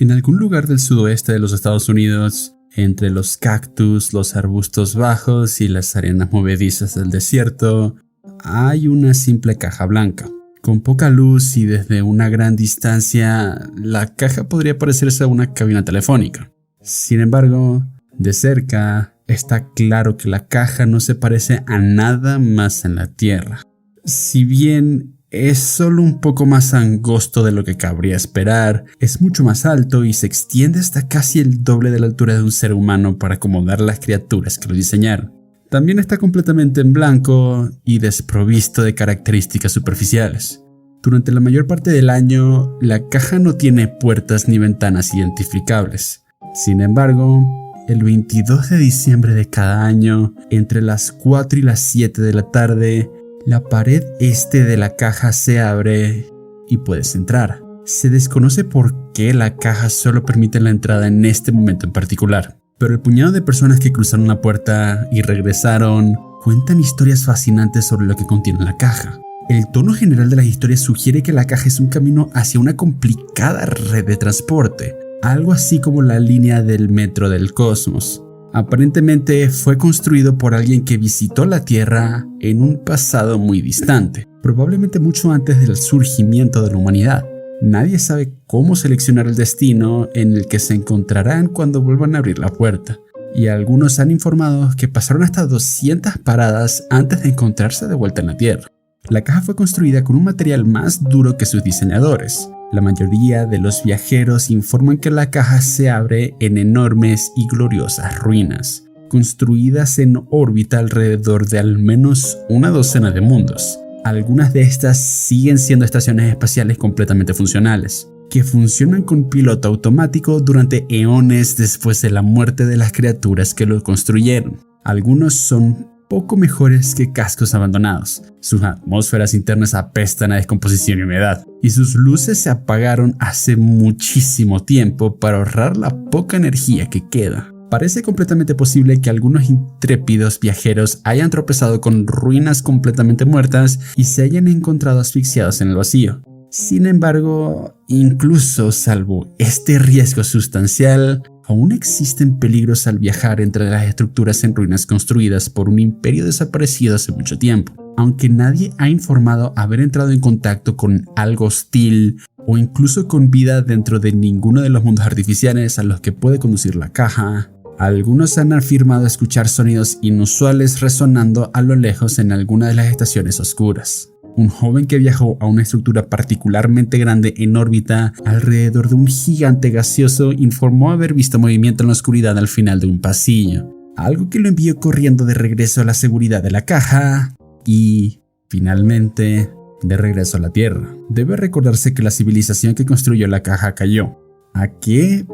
En algún lugar del sudoeste de los Estados Unidos, entre los cactus, los arbustos bajos y las arenas movedizas del desierto, hay una simple caja blanca. Con poca luz y desde una gran distancia, la caja podría parecerse a una cabina telefónica. Sin embargo, de cerca, está claro que la caja no se parece a nada más en la Tierra. Si bien es solo un poco más angosto de lo que cabría esperar, es mucho más alto y se extiende hasta casi el doble de la altura de un ser humano para acomodar las criaturas que lo diseñaron. También está completamente en blanco y desprovisto de características superficiales. Durante la mayor parte del año, la caja no tiene puertas ni ventanas identificables. Sin embargo, el 22 de diciembre de cada año, entre las 4 y las 7 de la tarde, la pared este de la caja se abre y puedes entrar. Se desconoce por qué la caja solo permite la entrada en este momento en particular, pero el puñado de personas que cruzaron la puerta y regresaron cuentan historias fascinantes sobre lo que contiene la caja. El tono general de las historias sugiere que la caja es un camino hacia una complicada red de transporte, algo así como la línea del metro del cosmos. Aparentemente fue construido por alguien que visitó la Tierra en un pasado muy distante, probablemente mucho antes del surgimiento de la humanidad. Nadie sabe cómo seleccionar el destino en el que se encontrarán cuando vuelvan a abrir la puerta, y algunos han informado que pasaron hasta 200 paradas antes de encontrarse de vuelta en la Tierra. La caja fue construida con un material más duro que sus diseñadores. La mayoría de los viajeros informan que la caja se abre en enormes y gloriosas ruinas, construidas en órbita alrededor de al menos una docena de mundos. Algunas de estas siguen siendo estaciones espaciales completamente funcionales, que funcionan con piloto automático durante eones después de la muerte de las criaturas que lo construyeron. Algunos son poco mejores que cascos abandonados. Sus atmósferas internas apestan a descomposición y humedad, y sus luces se apagaron hace muchísimo tiempo para ahorrar la poca energía que queda. Parece completamente posible que algunos intrépidos viajeros hayan tropezado con ruinas completamente muertas y se hayan encontrado asfixiados en el vacío. Sin embargo, incluso salvo este riesgo sustancial, aún existen peligros al viajar entre las estructuras en ruinas construidas por un imperio desaparecido hace mucho tiempo. Aunque nadie ha informado haber entrado en contacto con algo hostil o incluso con vida dentro de ninguno de los mundos artificiales a los que puede conducir la caja, algunos han afirmado escuchar sonidos inusuales resonando a lo lejos en alguna de las estaciones oscuras. Un joven que viajó a una estructura particularmente grande en órbita alrededor de un gigante gaseoso informó haber visto movimiento en la oscuridad al final de un pasillo, algo que lo envió corriendo de regreso a la seguridad de la caja y, finalmente, de regreso a la Tierra. Debe recordarse que la civilización que construyó la caja cayó. ¿A qué?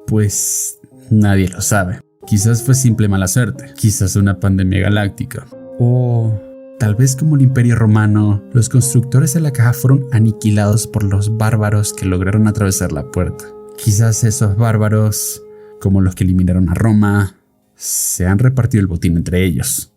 Pues nadie lo sabe. Quizás fue simple mala suerte, quizás una pandemia galáctica, o tal vez como el Imperio Romano, los constructores de la caja fueron aniquilados por los bárbaros que lograron atravesar la puerta. Quizás esos bárbaros, como los que eliminaron a Roma, se han repartido el botín entre ellos.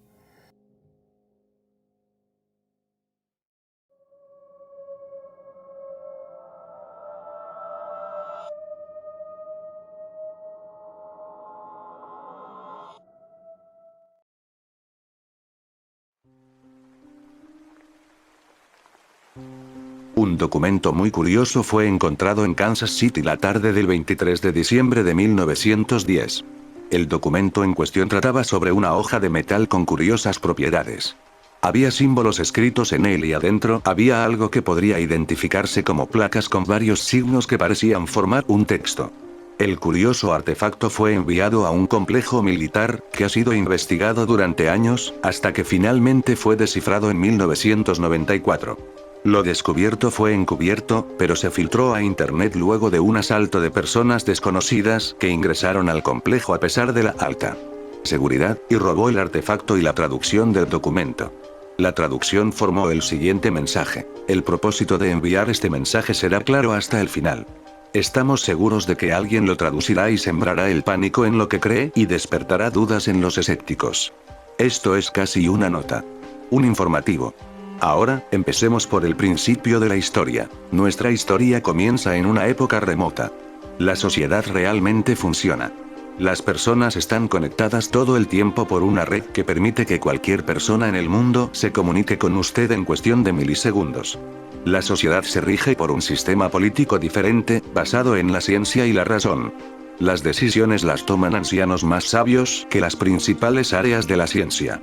Un documento muy curioso fue encontrado en Kansas City la tarde del 23 de diciembre de 1910. El documento en cuestión trataba sobre una hoja de metal con curiosas propiedades. Había símbolos escritos en él y adentro había algo que podría identificarse como placas con varios signos que parecían formar un texto. El curioso artefacto fue enviado a un complejo militar, que ha sido investigado durante años, hasta que finalmente fue descifrado en 1994. Lo descubierto fue encubierto, pero se filtró a internet luego de un asalto de personas desconocidas que ingresaron al complejo a pesar de la alta seguridad, y robó el artefacto y la traducción del documento. La traducción formó el siguiente mensaje. El propósito de enviar este mensaje será claro hasta el final. Estamos seguros de que alguien lo traducirá y sembrará el pánico en lo que cree y despertará dudas en los escépticos. Esto es casi una nota. Un informativo. Ahora, empecemos por el principio de la historia. Nuestra historia comienza en una época remota. La sociedad realmente funciona. Las personas están conectadas todo el tiempo por una red que permite que cualquier persona en el mundo se comunique con usted en cuestión de milisegundos. La sociedad se rige por un sistema político diferente, basado en la ciencia y la razón. Las decisiones las toman ancianos más sabios que las principales áreas de la ciencia.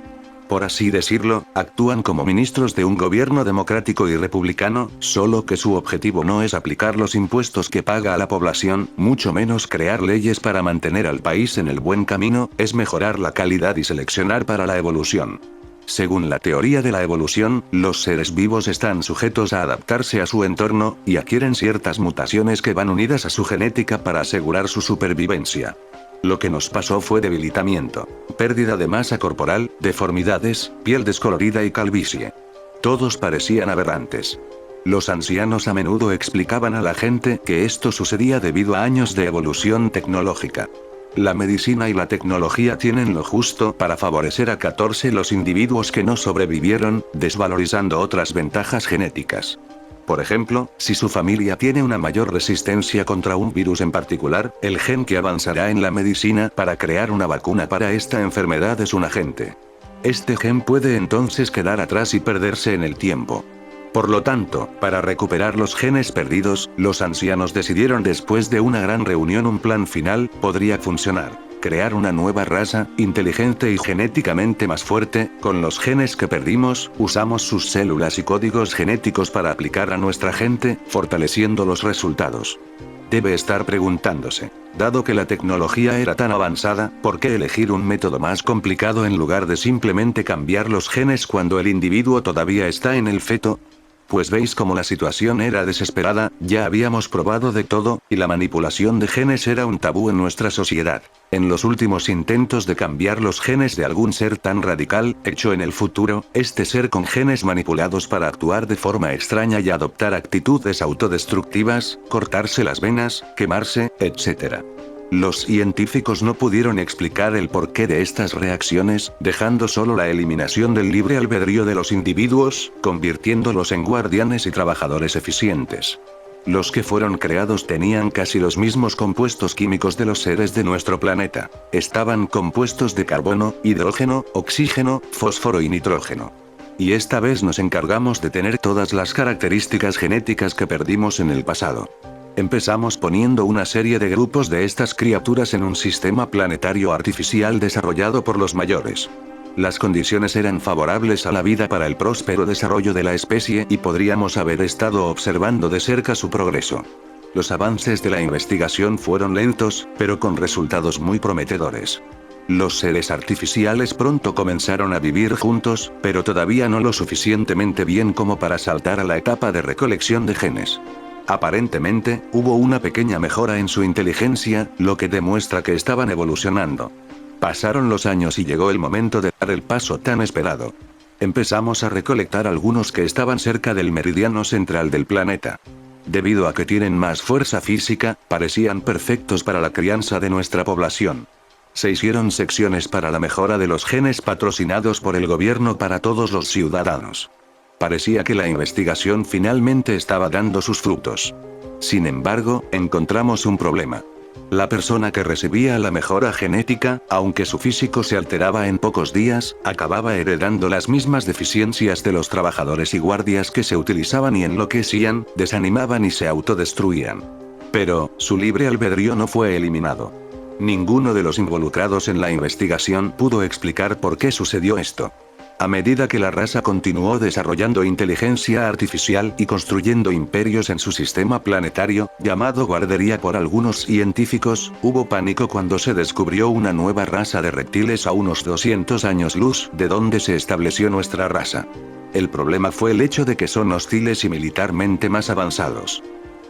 Por así decirlo, actúan como ministros de un gobierno democrático y republicano, solo que su objetivo no es aplicar los impuestos que paga a la población, mucho menos crear leyes para mantener al país en el buen camino, es mejorar la calidad y seleccionar para la evolución. Según la teoría de la evolución, los seres vivos están sujetos a adaptarse a su entorno, y adquieren ciertas mutaciones que van unidas a su genética para asegurar su supervivencia. Lo que nos pasó fue debilitamiento, pérdida de masa corporal, deformidades, piel descolorida y calvicie. Todos parecían aberrantes. Los ancianos a menudo explicaban a la gente que esto sucedía debido a años de evolución tecnológica. La medicina y la tecnología tienen lo justo para favorecer a 14 los individuos que no sobrevivieron, desvalorizando otras ventajas genéticas. Por ejemplo, si su familia tiene una mayor resistencia contra un virus en particular, el gen que avanzará en la medicina para crear una vacuna para esta enfermedad es un agente. Este gen puede entonces quedar atrás y perderse en el tiempo. Por lo tanto, para recuperar los genes perdidos, los ancianos decidieron después de una gran reunión un plan final, podría funcionar. Crear una nueva raza, inteligente y genéticamente más fuerte, con los genes que perdimos, usamos sus células y códigos genéticos para aplicar a nuestra gente, fortaleciendo los resultados. Debe estar preguntándose, dado que la tecnología era tan avanzada, ¿por qué elegir un método más complicado en lugar de simplemente cambiar los genes cuando el individuo todavía está en el feto? Pues veis cómo la situación era desesperada, ya habíamos probado de todo, y la manipulación de genes era un tabú en nuestra sociedad. En los últimos intentos de cambiar los genes de algún ser tan radical, hecho en el futuro, este ser con genes manipulados para actuar de forma extraña y adoptar actitudes autodestructivas, cortarse las venas, quemarse, etc. Los científicos no pudieron explicar el porqué de estas reacciones, dejando solo la eliminación del libre albedrío de los individuos, convirtiéndolos en guardianes y trabajadores eficientes. Los que fueron creados tenían casi los mismos compuestos químicos de los seres de nuestro planeta. Estaban compuestos de carbono, hidrógeno, oxígeno, fósforo y nitrógeno. Y esta vez nos encargamos de tener todas las características genéticas que perdimos en el pasado. Empezamos poniendo una serie de grupos de estas criaturas en un sistema planetario artificial desarrollado por los mayores. Las condiciones eran favorables a la vida para el próspero desarrollo de la especie y podríamos haber estado observando de cerca su progreso. Los avances de la investigación fueron lentos, pero con resultados muy prometedores. Los seres artificiales pronto comenzaron a vivir juntos, pero todavía no lo suficientemente bien como para saltar a la etapa de recolección de genes. Aparentemente, hubo una pequeña mejora en su inteligencia, lo que demuestra que estaban evolucionando. Pasaron los años y llegó el momento de dar el paso tan esperado. Empezamos a recolectar algunos que estaban cerca del meridiano central del planeta. Debido a que tienen más fuerza física, parecían perfectos para la crianza de nuestra población. Se hicieron secciones para la mejora de los genes patrocinados por el gobierno para todos los ciudadanos. Parecía que la investigación finalmente estaba dando sus frutos. Sin embargo, encontramos un problema. La persona que recibía la mejora genética, aunque su físico se alteraba en pocos días, acababa heredando las mismas deficiencias de los trabajadores y guardias que se utilizaban y enloquecían, desanimaban y se autodestruían. Pero, su libre albedrío no fue eliminado. Ninguno de los involucrados en la investigación pudo explicar por qué sucedió esto. A medida que la raza continuó desarrollando inteligencia artificial y construyendo imperios en su sistema planetario, llamado guardería por algunos científicos, hubo pánico cuando se descubrió una nueva raza de reptiles a unos 200 años luz de donde se estableció nuestra raza. El problema fue el hecho de que son hostiles y militarmente más avanzados.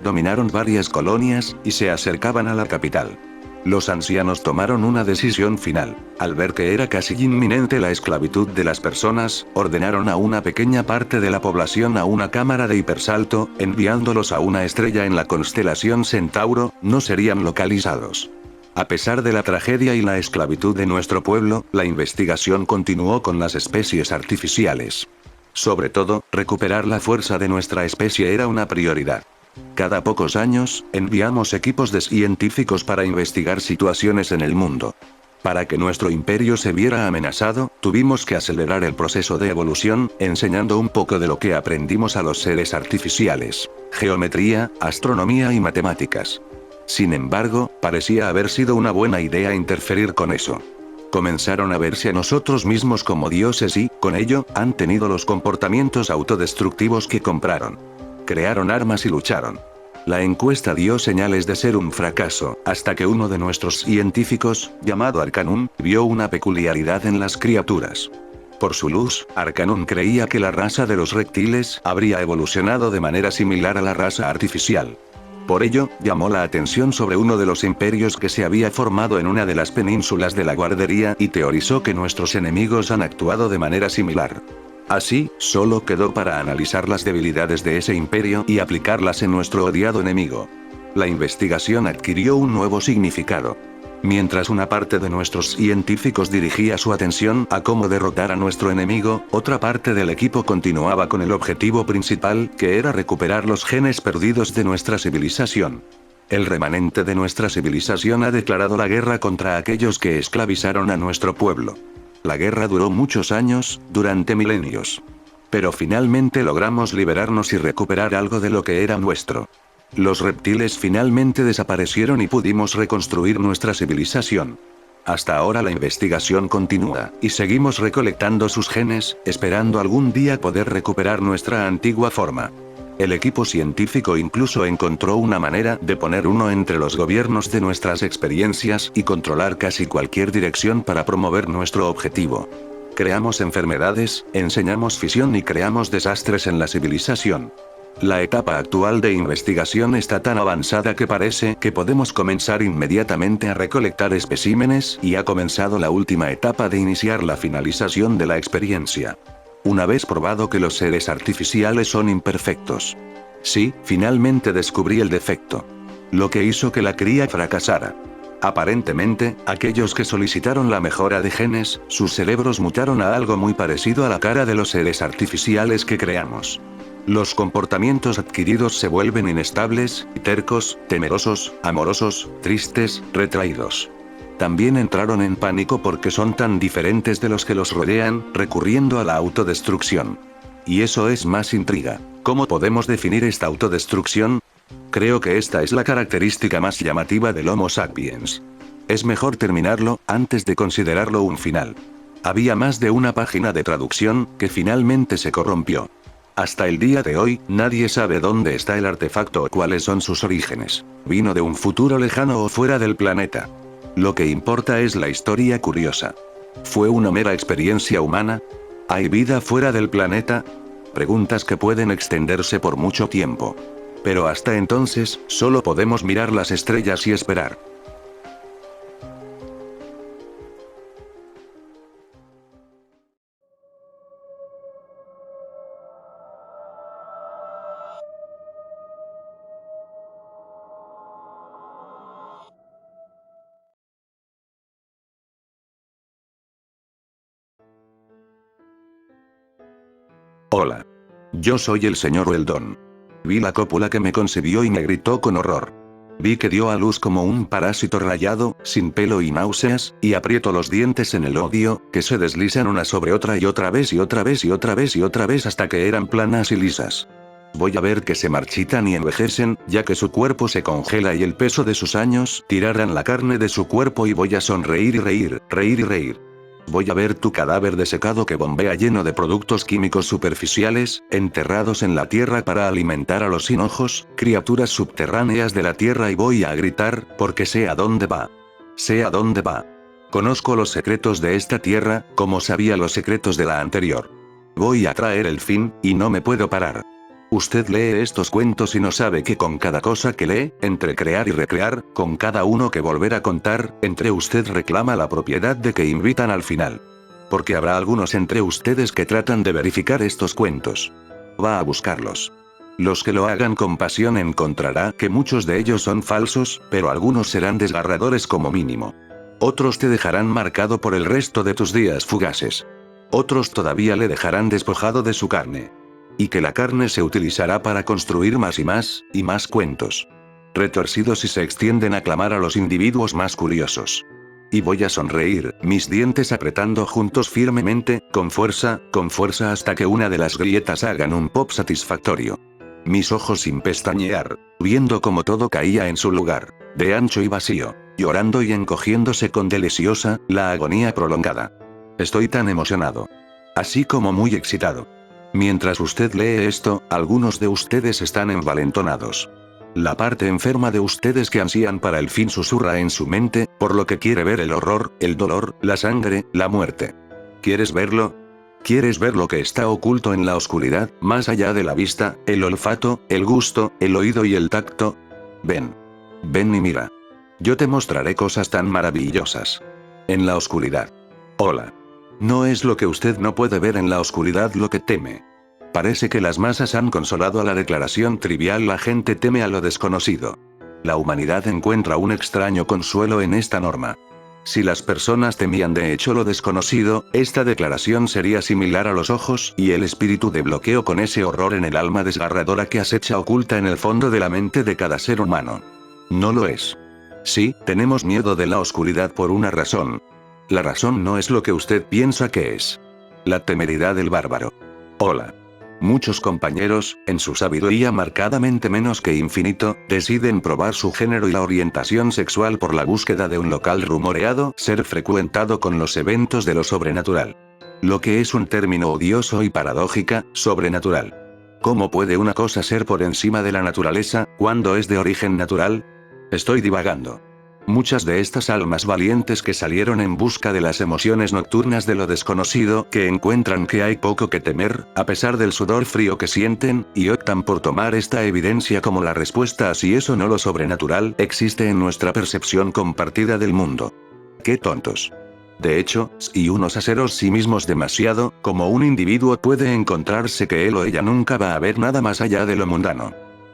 Dominaron varias colonias, y se acercaban a la capital. Los ancianos tomaron una decisión final. Al ver que era casi inminente la esclavitud de las personas, ordenaron a una pequeña parte de la población a una cámara de hipersalto, enviándolos a una estrella en la constelación Centauro, no serían localizados. A pesar de la tragedia y la esclavitud de nuestro pueblo, la investigación continuó con las especies artificiales. Sobre todo, recuperar la fuerza de nuestra especie era una prioridad. Cada pocos años, enviamos equipos de científicos para investigar situaciones en el mundo. Para que nuestro imperio se viera amenazado, tuvimos que acelerar el proceso de evolución, enseñando un poco de lo que aprendimos a los seres artificiales: geometría, astronomía y matemáticas. Sin embargo, parecía haber sido una buena idea interferir con eso. Comenzaron a verse a nosotros mismos como dioses y, con ello, han tenido los comportamientos autodestructivos que compraron. Crearon armas y lucharon. La encuesta dio señales de ser un fracaso, hasta que uno de nuestros científicos, llamado Arcanum, vio una peculiaridad en las criaturas. Por su luz, Arcanum creía que la raza de los reptiles habría evolucionado de manera similar a la raza artificial. Por ello, llamó la atención sobre uno de los imperios que se había formado en una de las penínsulas de la guardería y teorizó que nuestros enemigos han actuado de manera similar. Así, solo quedó para analizar las debilidades de ese imperio y aplicarlas en nuestro odiado enemigo. La investigación adquirió un nuevo significado. Mientras una parte de nuestros científicos dirigía su atención a cómo derrotar a nuestro enemigo, otra parte del equipo continuaba con el objetivo principal, que era recuperar los genes perdidos de nuestra civilización. El remanente de nuestra civilización ha declarado la guerra contra aquellos que esclavizaron a nuestro pueblo. La guerra duró muchos años, durante milenios. Pero finalmente logramos liberarnos y recuperar algo de lo que era nuestro. Los reptiles finalmente desaparecieron y pudimos reconstruir nuestra civilización. Hasta ahora la investigación continúa, y seguimos recolectando sus genes, esperando algún día poder recuperar nuestra antigua forma. El equipo científico incluso encontró una manera de poner uno entre los gobiernos de nuestras experiencias y controlar casi cualquier dirección para promover nuestro objetivo. Creamos enfermedades, enseñamos fisión y creamos desastres en la civilización. La etapa actual de investigación está tan avanzada que parece que podemos comenzar inmediatamente a recolectar especímenes y ha comenzado la última etapa de iniciar la finalización de la experiencia. Una vez probado que los seres artificiales son imperfectos. Sí, finalmente descubrí el defecto. Lo que hizo que la cría fracasara. Aparentemente, aquellos que solicitaron la mejora de genes, sus cerebros mutaron a algo muy parecido a la cara de los seres artificiales que creamos. Los comportamientos adquiridos se vuelven inestables, tercos, temerosos, amorosos, tristes, retraídos. También entraron en pánico porque son tan diferentes de los que los rodean, recurriendo a la autodestrucción. Y eso es más intriga. ¿Cómo podemos definir esta autodestrucción? Creo que esta es la característica más llamativa del Homo sapiens. Es mejor terminarlo, antes de considerarlo un final. Había más de una página de traducción, que finalmente se corrompió. Hasta el día de hoy, nadie sabe dónde está el artefacto o cuáles son sus orígenes. ¿Vino de un futuro lejano o fuera del planeta? Lo que importa es la historia curiosa. ¿Fue una mera experiencia humana? ¿Hay vida fuera del planeta? Preguntas que pueden extenderse por mucho tiempo. Pero hasta entonces, solo podemos mirar las estrellas y esperar. Hola. Yo soy el señor Weldon. Vi la cópula que me concibió y me gritó con horror. Vi que dio a luz como un parásito rayado, sin pelo y náuseas, y aprieto los dientes en el odio, que se deslizan una sobre otra y otra vez y otra vez y otra vez y otra vez hasta que eran planas y lisas. Voy a ver que se marchitan y envejecen, ya que su cuerpo se congela y el peso de sus años tirarán la carne de su cuerpo y voy a sonreír y reír, reír y reír. Voy a ver tu cadáver desecado que bombea lleno de productos químicos superficiales, enterrados en la tierra para alimentar a los sin ojos, criaturas subterráneas de la tierra y voy a gritar, porque sé a dónde va. Sé a dónde va. Conozco los secretos de esta tierra, como sabía los secretos de la anterior. Voy a traer el fin, y no me puedo parar. Usted lee estos cuentos y no sabe que con cada cosa que lee, entre crear y recrear, con cada uno que volver a contar, entre usted reclama la propiedad de que invitan al final. Porque habrá algunos entre ustedes que tratan de verificar estos cuentos. Va a buscarlos. Los que lo hagan con pasión encontrará que muchos de ellos son falsos, pero algunos serán desgarradores como mínimo. Otros te dejarán marcado por el resto de tus días fugaces. Otros todavía le dejarán despojado de su carne. Y que la carne se utilizará para construir más y más cuentos. Retorcidos y se extienden a clamar a los individuos más curiosos. Y voy a sonreír, mis dientes apretando juntos firmemente, con fuerza hasta que una de las grietas hagan un pop satisfactorio. Mis ojos sin pestañear, viendo cómo todo caía en su lugar, de ancho y vacío, llorando y encogiéndose con deliciosa, la agonía prolongada. Estoy tan emocionado. Así como muy excitado. Mientras usted lee esto, algunos de ustedes están envalentonados. La parte enferma de ustedes que ansían para el fin susurra en su mente, por lo que quiere ver el horror, el dolor, la sangre, la muerte. ¿Quieres verlo? ¿Quieres ver lo que está oculto en la oscuridad, más allá de la vista, el olfato, el gusto, el oído y el tacto? Ven. Ven y mira. Yo te mostraré cosas tan maravillosas. En la oscuridad. Hola. No es lo que usted no puede ver en la oscuridad lo que teme. Parece que las masas han consolado a la declaración trivial: la gente teme a lo desconocido. La humanidad encuentra un extraño consuelo en esta norma. Si las personas temían de hecho lo desconocido, esta declaración sería similar a los ojos y el espíritu de bloqueo con ese horror en el alma desgarradora que acecha oculta en el fondo de la mente de cada ser humano. No lo es. Sí, tenemos miedo de la oscuridad por una razón. La razón no es lo que usted piensa que es. La temeridad del bárbaro. Hola. Muchos compañeros, en su sabiduría marcadamente menos que infinito, deciden probar su género y la orientación sexual por la búsqueda de un local rumoreado ser frecuentado con los eventos de lo sobrenatural. Lo que es un término odioso y paradójica, sobrenatural. ¿Cómo puede una cosa ser por encima de la naturaleza, cuando es de origen natural? Estoy divagando. Muchas de estas almas valientes que salieron en busca de las emociones nocturnas de lo desconocido, que encuentran que hay poco que temer, a pesar del sudor frío que sienten, y optan por tomar esta evidencia como la respuesta a si eso no lo sobrenatural existe en nuestra percepción compartida del mundo. ¡Qué tontos! De hecho, si uno se hace sí mismos demasiado, como un individuo puede encontrarse que él o ella nunca va a ver nada más allá de lo mundano.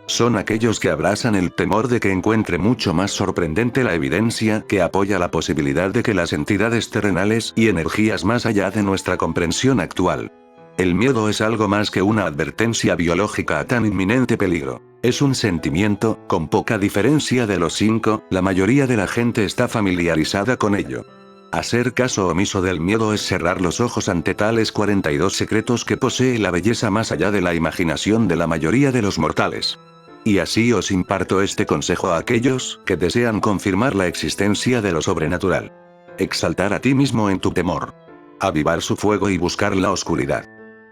Son aquellos que abrazan el temor de que encuentre mucho más sorprendente la evidencia que apoya la posibilidad de que las entidades terrenales y energías más allá de nuestra comprensión actual. El miedo es algo más que una advertencia biológica a tan inminente peligro. Es un sentimiento, con poca diferencia de los 5, la mayoría de la gente está familiarizada con ello. Hacer caso omiso del miedo es cerrar los ojos ante tales 42 secretos que posee la belleza más allá de la imaginación de la mayoría de los mortales. Y así os imparto este consejo a aquellos que desean confirmar la existencia de lo sobrenatural. Exaltar a ti mismo en tu temor. Avivar su fuego y buscar la oscuridad.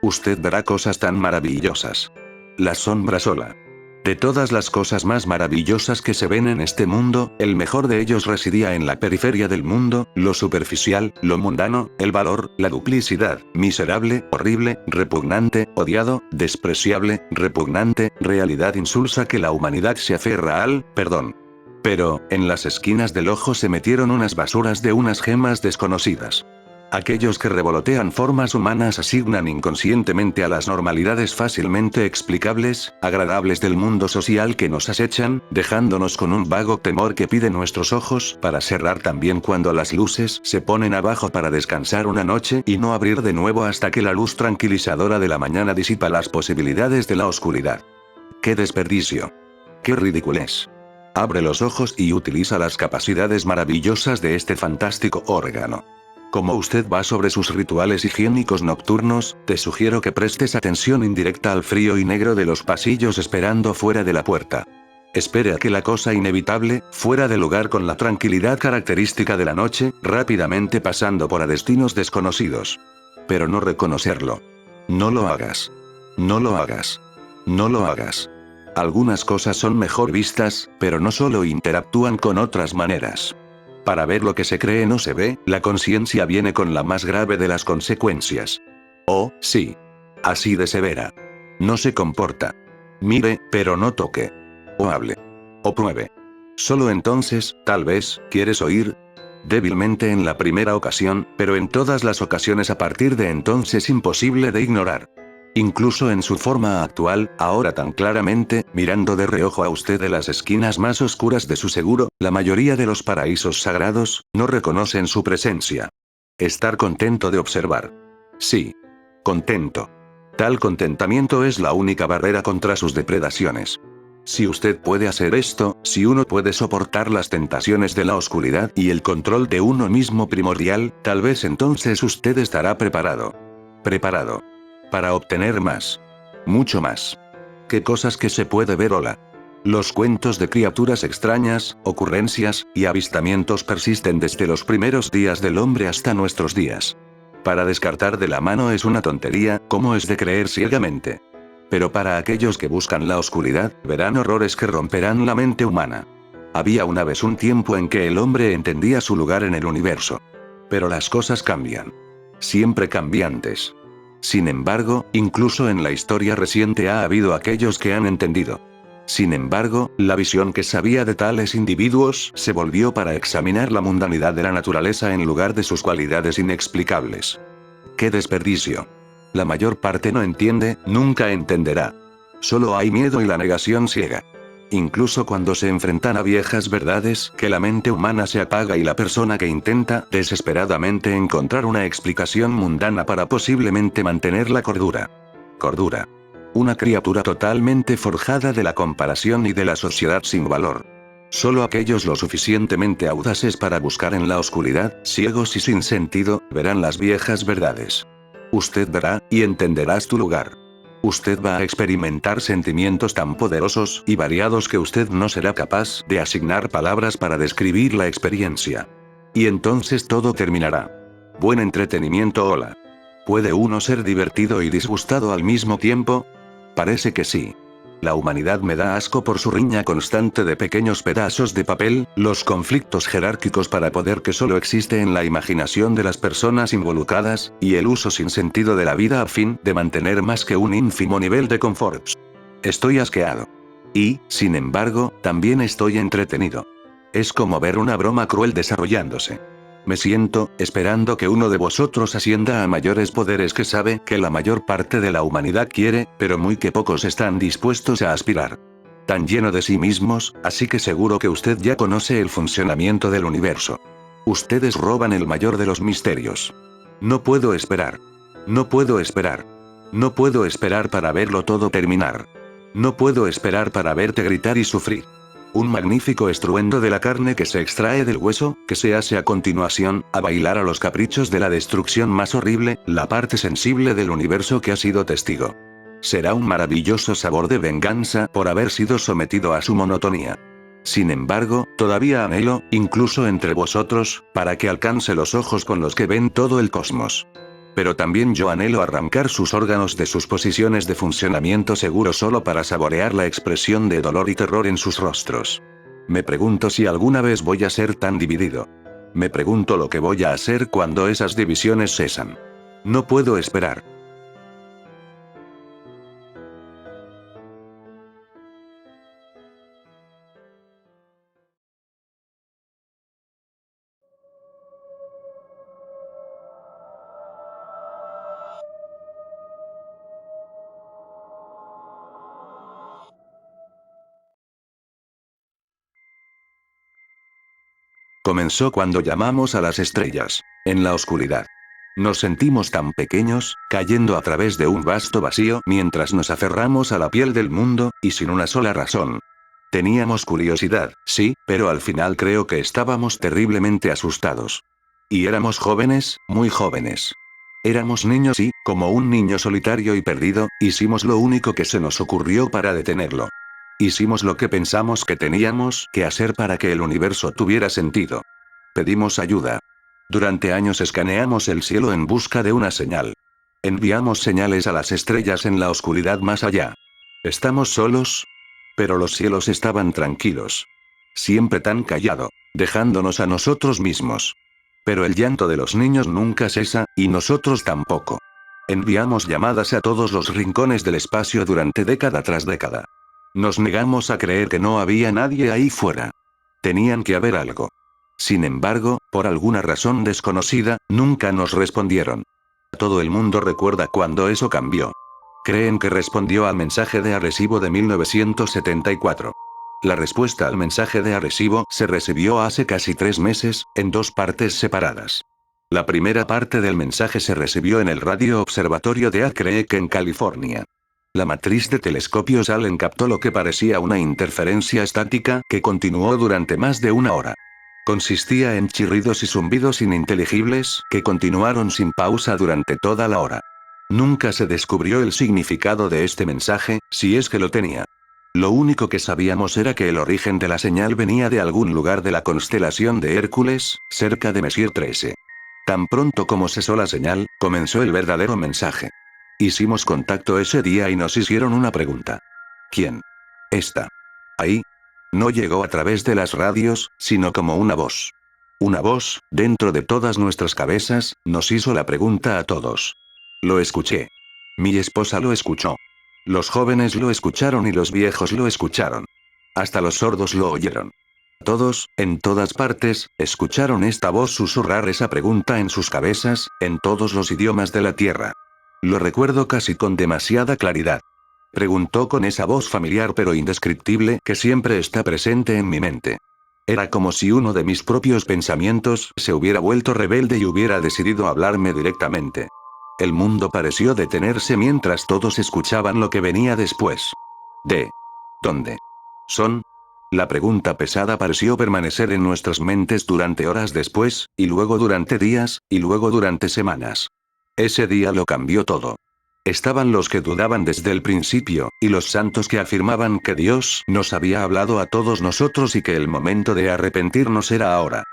Usted verá cosas tan maravillosas. La sombra sola. De todas las cosas más maravillosas que se ven en este mundo, el mejor de ellos residía en la periferia del mundo, lo superficial, lo mundano, el valor, la duplicidad, miserable, horrible, repugnante, odiado, despreciable, repugnante, realidad insulsa que la humanidad se aferra al perdón. Pero, en las esquinas del ojo se metieron unas basuras de unas gemas desconocidas. Aquellos que revolotean formas humanas asignan inconscientemente a las normalidades fácilmente explicables, agradables del mundo social que nos acechan, dejándonos con un vago temor que pide nuestros ojos para cerrar también cuando las luces se ponen abajo para descansar una noche y no abrir de nuevo hasta que la luz tranquilizadora de la mañana disipa las posibilidades de la oscuridad. ¡Qué desperdicio! ¡Qué ridiculez! Abre los ojos y utiliza las capacidades maravillosas de este fantástico órgano. Como usted va sobre sus rituales higiénicos nocturnos, te sugiero que prestes atención indirecta al frío y negro de los pasillos esperando fuera de la puerta. Espere a que la cosa inevitable, fuera de lugar con la tranquilidad característica de la noche, rápidamente pasando por a destinos desconocidos. Pero no reconocerlo. No lo hagas. No lo hagas. No lo hagas. Algunas cosas son mejor vistas, pero no solo interactúan con otras maneras. Para ver lo que se cree no se ve, la conciencia viene con la más grave de las consecuencias. Oh, sí. Así de severa. No se comporta. Mire, pero no toque. O hable. O pruebe. Solo entonces, tal vez, quieres oír. Débilmente en la primera ocasión, pero en todas las ocasiones a partir de entonces imposible de ignorar. Incluso en su forma actual, ahora tan claramente, mirando de reojo a usted de las esquinas más oscuras de su seguro, la mayoría de los paraísos sagrados, no reconocen su presencia. Estar contento de observar. Sí. Contento. Tal contentamiento es la única barrera contra sus depredaciones. Si usted puede hacer esto, si uno puede soportar las tentaciones de la oscuridad y el control de uno mismo primordial, tal vez entonces usted estará preparado. Preparado. Para obtener más. Mucho más. ¿Qué cosas que se puede ver? Hola. Los cuentos de criaturas extrañas, ocurrencias, y avistamientos persisten desde los primeros días del hombre hasta nuestros días. Para descartar de la mano es una tontería, como es de creer ciegamente. Pero para aquellos que buscan la oscuridad, verán horrores que romperán la mente humana. Había una vez un tiempo en que el hombre entendía su lugar en el universo. Pero las cosas cambian. Siempre cambiantes. Sin embargo, incluso en la historia reciente ha habido aquellos que han entendido. Sin embargo, la visión que sabía de tales individuos se volvió para examinar la mundanidad de la naturaleza en lugar de sus cualidades inexplicables. ¡Qué desperdicio! La mayor parte no entiende, nunca entenderá. Solo hay miedo y la negación ciega. Incluso cuando se enfrentan a viejas verdades, que la mente humana se apaga y la persona que intenta desesperadamente encontrar una explicación mundana para posiblemente mantener la cordura. Cordura. Una criatura totalmente forjada de la comparación y de la sociedad sin valor. Solo aquellos lo suficientemente audaces para buscar en la oscuridad, ciegos y sin sentido, verán las viejas verdades. Usted verá, y entenderás tu lugar. Usted va a experimentar sentimientos tan poderosos y variados que usted no será capaz de asignar palabras para describir la experiencia. Y entonces todo terminará. Buen entretenimiento. Hola. ¿Puede uno ser divertido y disgustado al mismo tiempo? Parece que sí. La humanidad me da asco por su riña constante de pequeños pedazos de papel, los conflictos jerárquicos para poder que solo existe en la imaginación de las personas involucradas, y el uso sin sentido de la vida a fin de mantener más que un ínfimo nivel de confort. Estoy asqueado. Y, sin embargo, también estoy entretenido. Es como ver una broma cruel desarrollándose. Me siento, esperando que uno de vosotros ascienda a mayores poderes que sabe que la mayor parte de la humanidad quiere, pero muy que pocos están dispuestos a aspirar. Tan lleno de sí mismos, así que seguro que usted ya conoce el funcionamiento del universo. Ustedes roban el mayor de los misterios. No puedo esperar. No puedo esperar. No puedo esperar para verlo todo terminar. No puedo esperar para verte gritar y sufrir. Un magnífico estruendo de la carne que se extrae del hueso, que se hace a continuación, a bailar a los caprichos de la destrucción más horrible, la parte sensible del universo que ha sido testigo. Será un maravilloso sabor de venganza por haber sido sometido a su monotonía. Sin embargo, todavía anhelo, incluso entre vosotros, para que alcance los ojos con los que ven todo el cosmos. Pero también yo anhelo arrancar sus órganos de sus posiciones de funcionamiento seguro solo para saborear la expresión de dolor y terror en sus rostros. Me pregunto si alguna vez voy a ser tan dividido. Me pregunto lo que voy a hacer cuando esas divisiones cesan. No puedo esperar. Comenzó cuando llamamos a las estrellas. En la oscuridad. Nos sentimos tan pequeños, cayendo a través de un vasto vacío mientras nos aferramos a la piel del mundo, y sin una sola razón. Teníamos curiosidad, sí, pero al final creo que estábamos terriblemente asustados. Y éramos jóvenes, muy jóvenes. Éramos niños y, como un niño solitario y perdido, hicimos lo único que se nos ocurrió para detenerlo. Hicimos lo que pensamos que teníamos que hacer para que el universo tuviera sentido. Pedimos ayuda. Durante años escaneamos el cielo en busca de una señal. Enviamos señales a las estrellas en la oscuridad más allá. ¿Estamos solos? Pero los cielos estaban tranquilos. Siempre tan callado, dejándonos a nosotros mismos. Pero el llanto de los niños nunca cesa, y nosotros tampoco. Enviamos llamadas a todos los rincones del espacio durante década tras década. Nos negamos a creer que no había nadie ahí fuera. Tenían que haber algo. Sin embargo, por alguna razón desconocida, nunca nos respondieron. Todo el mundo recuerda cuando eso cambió. Creen que respondió al mensaje de Arecibo de 1974. La respuesta al mensaje de Arecibo se recibió hace casi 3 meses, en 2 partes separadas. La primera parte del mensaje se recibió en el Radio Observatorio de Arcreek en California. La matriz de telescopios Allen captó lo que parecía una interferencia estática que continuó durante más de 1 hora. Consistía en chirridos y zumbidos ininteligibles que continuaron sin pausa durante toda la hora. Nunca se descubrió el significado de este mensaje, si es que lo tenía. Lo único que sabíamos era que el origen de la señal venía de algún lugar de la constelación de Hércules, cerca de Messier 13. Tan pronto como cesó la señal, comenzó el verdadero mensaje. Hicimos contacto ese día y nos hicieron una pregunta. ¿Quién está ahí? No llegó a través de las radios, sino como una voz. Una voz, dentro de todas nuestras cabezas, nos hizo la pregunta a todos. Lo escuché. Mi esposa lo escuchó. Los jóvenes lo escucharon y los viejos lo escucharon. Hasta los sordos lo oyeron. Todos, en todas partes, escucharon esta voz susurrar esa pregunta en sus cabezas, en todos los idiomas de la tierra. Lo recuerdo casi con demasiada claridad. Preguntó con esa voz familiar pero indescriptible que siempre está presente en mi mente. Era como si uno de mis propios pensamientos se hubiera vuelto rebelde y hubiera decidido hablarme directamente. El mundo pareció detenerse mientras todos escuchaban lo que venía después. ¿De dónde son? La pregunta pesada pareció permanecer en nuestras mentes durante horas después, y luego durante días, y luego durante semanas. Ese día lo cambió todo. Estaban los que dudaban desde el principio, y los santos que afirmaban que Dios nos había hablado a todos nosotros y que el momento de arrepentirnos era ahora.